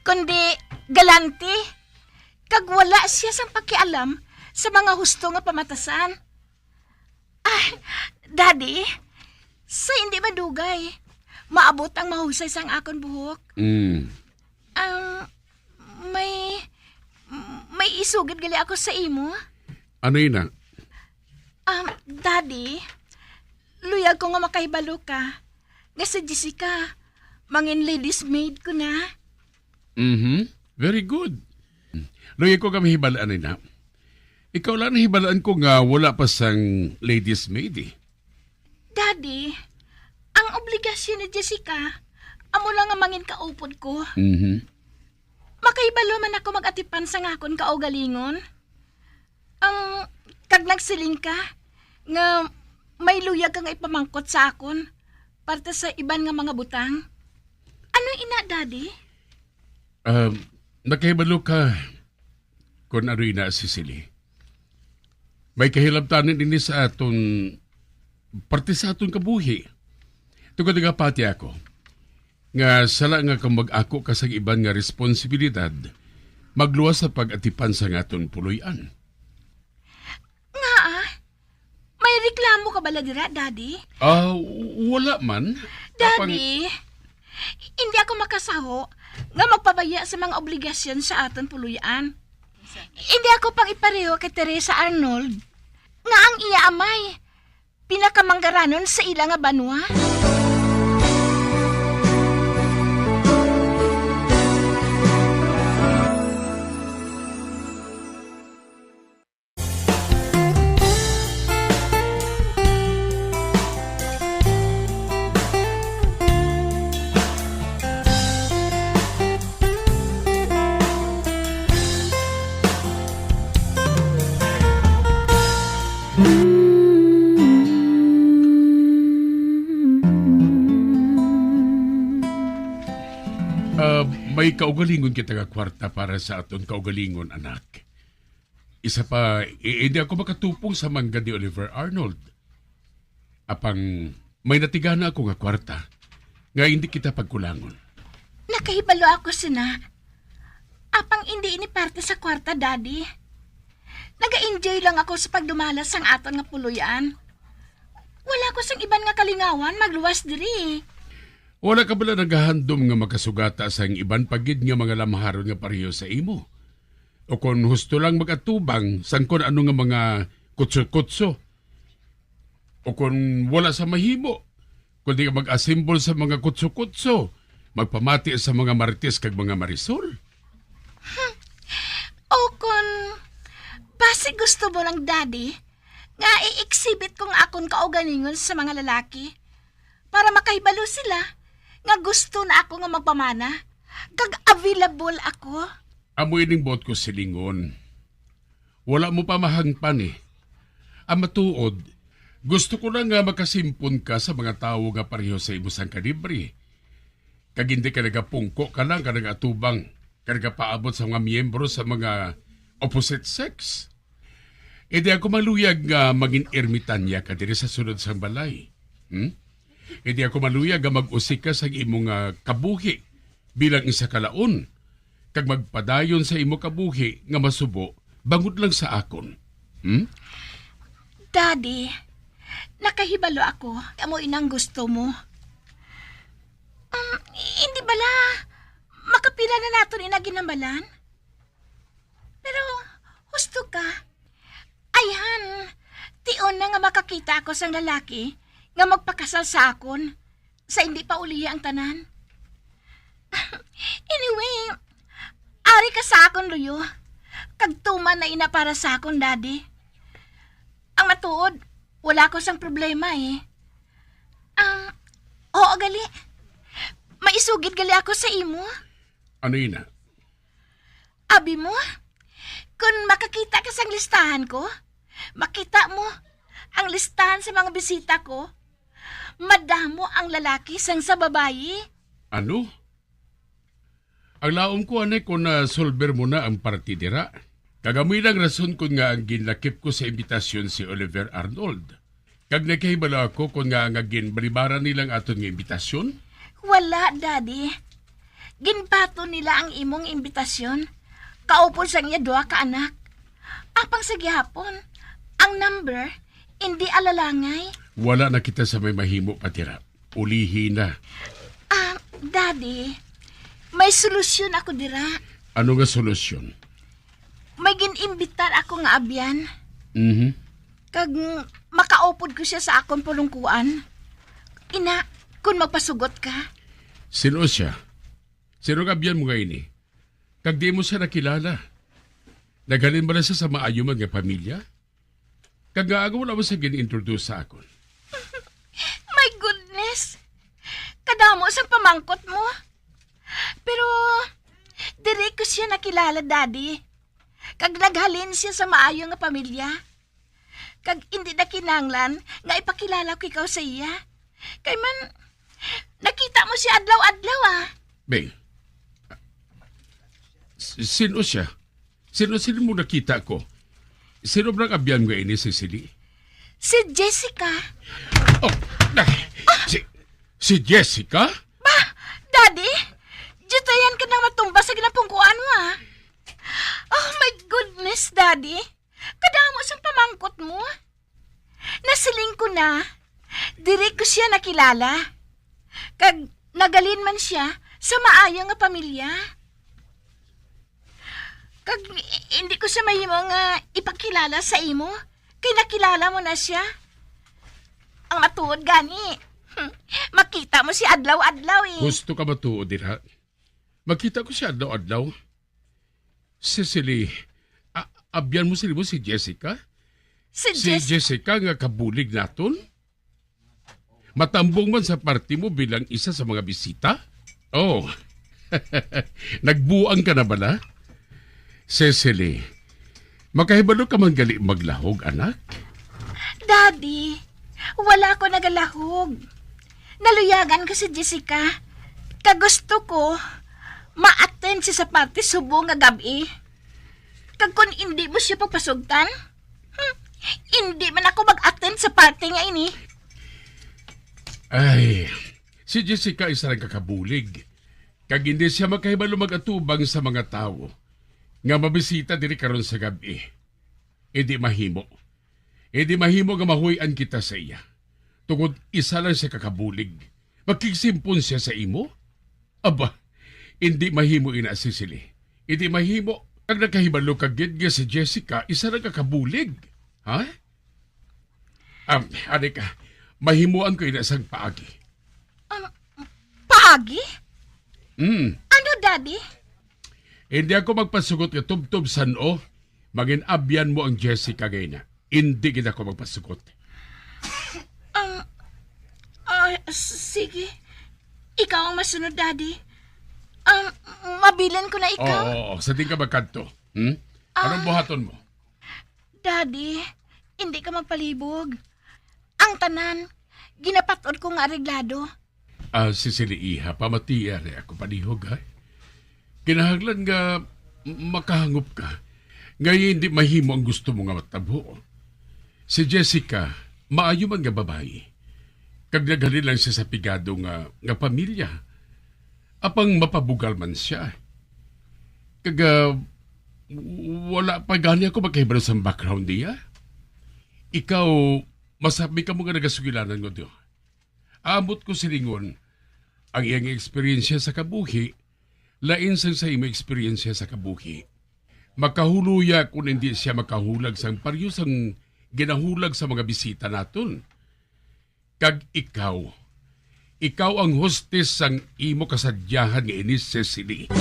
kundi galante. Kag wala siya sang pakialam sa mga husto nga pamatasan. Daddy, sa hindi madugay, maabot ang mahusay sang akon buhok. May isugid gali ako sa imo. Ano yun? Daddy, luyag ko nga makahibalo ka. Nga si Jessica, mangin ladies maid ko na. Very good. Luyag ko kami hibalaan na. Ikaw lang nahibalaan ko nga wala pa sang ladies maid eh. Daddy, ang obligasyon ni Jessica, amo lang nga mangin kaupod ko. Makahibalo man ako mag-atipan sa ngakon kaugalingon. Ang kag nagsiling ka, nga may luyag ka nga ipamangkot sa akon, parte sa iban nga mga butang. Ano ina, Daddy? Nakahibalo ka kung ano ina, Cecily. May kahilabtanin din sa aton, parte sa aton kabuhi. Tugod nga pati ako. Nga sala nga kang mag-ako ka sa iban nga responsibilidad, magluwas sa pag-atipan sa ngaton puloy-an. Nga may reklamo ka bala dira, Daddy? Wala man. Daddy, hindi ako makasaho nga magpabaya sa mga obligasyon sa aton puluyan. Hindi ako pang ipareho kay Teresa Arnold nga ang iya amay pinakamanggaranon sa ila nga banwa. May kaugalingon kita nga kwarta para sa aton kaugalingon, anak. Isa pa, hindi ako makatupong sa mangga ni Oliver Arnold. Apang may natigana ako nga kwarta nga hindi kita pagkulangon. Nakahibalo ako sina. Apang hindi ini parte sa kwarta, Daddy. Naga-enjoy lang ako sa pagdumalas sang aton nga puluyan. Wala ko sang iban nga kalingawan magluwas diri. Wala ka bala nagahandom nga makasugata sa iban pagid nga mga lamharon nga pareho sa imo. O kung husto lang magatubang sang kung ano nga mga kutso-kutso. O kung wala sa mahimo, kundi ka mag-assemble sa mga kutso-kutso, magpamati sa mga marites kag mga marisol. O kung base gusto mo lang, Daddy, nga i-exhibit kong akon kaugalingon sa mga lalaki para makahibalo sila nga gusto na ako nga magpamana kag available ako. Amoy ning bot ko silingon. Wala mo pa mahangpan eh. Ang matuod, gusto ko lang nga makasimpon ka sa mga tao nga pareho sa imo sang kalibre. Kag hindi ka nagapungko ka lang ka nagatubang ka nagapaabot sa mga miyembro sa mga opposite sex. E di ako maluyag nga maging ermitanya ka diri sa sunod sang balay. Hindi ako maluyag nga mag-usik ka sa imong kabuhi bilang isa kalaon. Kag magpadayon sa imo kabuhi nga masubo, bangod lang sa akon. Daddy, nakahibalo ako. Amo inang gusto mo. Hindi bala makapila na naton inaginambalan? Pero husto ka. Ayhan, tion na nga makakita ako sang lalaki nga magpakasal sa akon sa hindi pa uliya ang tanan. Anyway, ari ka sa akon, Luyo. Kagtuman na ina para sa akon, Daddy. Ang matuod, wala ko sang problema eh. Oo, gali. Maisugid gali ako sa imo. Ano ina? Abi mo, kung makakita ka sang listahan ko, makita mo ang listahan sa mga bisita ko, madamo ang lalaki sang sa babayi. Ano? Ang laom ko anay kung na-solver mo na ang partidira. Kagamoy lang rason kung nga ang ginlakip ko sa imbitasyon si Oliver Arnold. Kag nakahibala ako kung nga ang ginbalibaran nilang aton nga imbitasyon? Wala, Daddy. Ginbato nila ang imong imbitasyon. Kaupon sa niya doa ka anak. Apang sa gihapon, ang number, hindi alalangay. Wala na kita sa may mahimo patira. Ulihi na. Daddy, may solusyon ako dira. Ano nga solusyon? May ginimbitar ako nga abyan. Kag makaupod ko siya sa akong pulungkuan. Ina, kung magpasugot ka. Sino siya? Sino kabyan mo nga ini? Kag di mo siya nakilala. Naghalin ba na siya sa maayuman nga pamilya? Kag agaw na mo siya gin-introduce sa akon. My goodness! Kadamo sa pamangkot mo. Pero, dire ko siya nakilala, Daddy. Kag naghalin siya sa maayo nga pamilya. Kag hindi na kinanglan nga ipakilala ko ikaw sa iya. Kay man, nakita mo siya adlaw-adlaw Beng, sino siya? Sino mo nakita ko? Sino ba nang nga ini, Cecily? Si Jessica. Oh, si Jessica? Ba, Daddy, jutayan ka nang matumba sa ginapungkuan mo Oh my goodness, Daddy. Kadamo sa pamangkot mo. Nasiling ko na. Diri ko siya nakilala. Kag nagalin man siya sa maayo nga pamilya. Kag hindi ko siya mahimo nga ipakilala sa imo. Kay nakilala mo na siya. Ang matuod gani. Makita mo si Adlaw-Adlaw eh. Gusto ka matuod dira? Makita ko siya adlaw-adlaw. Cecily, abyan mo sila mo si Jessica? Si Jessica nga kabulig naton? Matambong man sa party mo bilang isa sa mga bisita? Oh, nagbuang ka na bala? Cecily, makahibalo ka man gali maglahog, anak? Daddy, wala ko nagalahog. Naluyagan ko si Jessica. Kagusto ko, ma-attend siya sa party subong nga gabi. Kag kung hindi mo siya pagpasugtan, hindi man ako mag-attend sa party nga ini. Ay, si Jessica isa lang kakabulig. Kag hindi siya makahibalo mag-atubang sa mga tao nga mabisita diri karon sa gabi. Hindi mahimo. Hindi mahimo nga mahuyan kita sa iya. Tungod isa lang siya kakabulig. Magkisimpon siya sa imo? Aba, hindi mahimo ina, Cecily. Hindi mahimo. Ang nakahibalo kagid nga si Jessica, isa lang kakabulig. Ha? Anika, mahimuan ko ina sang paagi. Paagi? Hmm. Ano, Daddy? Hindi ako magpasugot nga tubtob sano, maging abyan mo ang Jessica ngayon. Hindi kita ako magpasugot. Sige. Ikaw ang masunod, Daddy. Mabilin ko na ikaw. Oo, sa ting ka magkanto. Anong buhaton mo? Daddy, hindi ka magpalibog. Ang tanan, ginapatod ko nga areglado. Cecily Iha, pamatiya rin ako panihog, ha? Kinahanglan nga makahangop ka. Ngayon hindi mahimo ang gusto mo nga matabo. Si Jessica, maayo man nga babae. Kag naghalin lang siya sa pigado nga pamilya. Apang mapabugal man siya. Kag wala pa gani ako magkahibalo sa background niya. Ikaw, masabi ka mo nga nagasugilanan ko diyo. Amot ko silingon, ang iyang eksperyensya sa kabuhi, lain sang sa imo eksperyensya sa kabuhi. Makahuluya kung hindi siya makahulag sang paryo sang ginahulag sa mga bisita naton. Kag ikaw ang hostess sang imo kasadyahan nga inis, Cecily.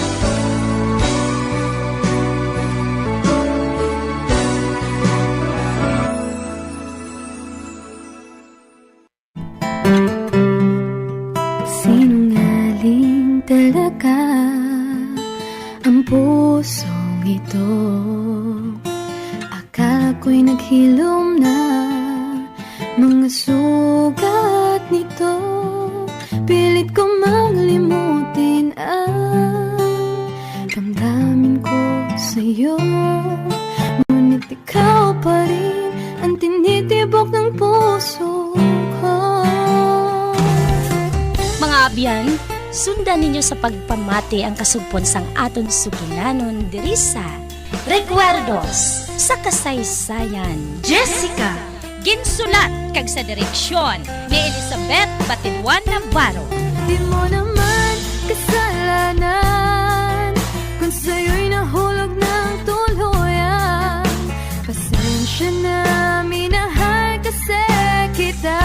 Sinungaling talaga ang pusong ito. Akala ko'y naghilom na mga sugat nito. Pilit ko maglimutin ang damdamin ko sa'yo. Ngunit ikaw pa rin ang tinitibok ng puso ko. Mga abyan, sundan ninyo sa pagpamati ang kasugpon sang aton sugilanon diri sa Recuerdos sa Kasaysayan. Jessica, ginsulat kag sa direksyon ni Elizabeth Batiduan Navarro. Di mo naman kasalanan kung sa'yo'y nahulog ng tuluyan. Pasensya na, minahal kasi kita.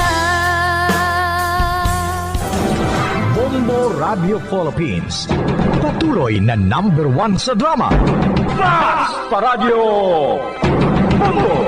Bombo Radio Philippines. Patuloy na #1 sa drama. Fast Paradyo Bombo!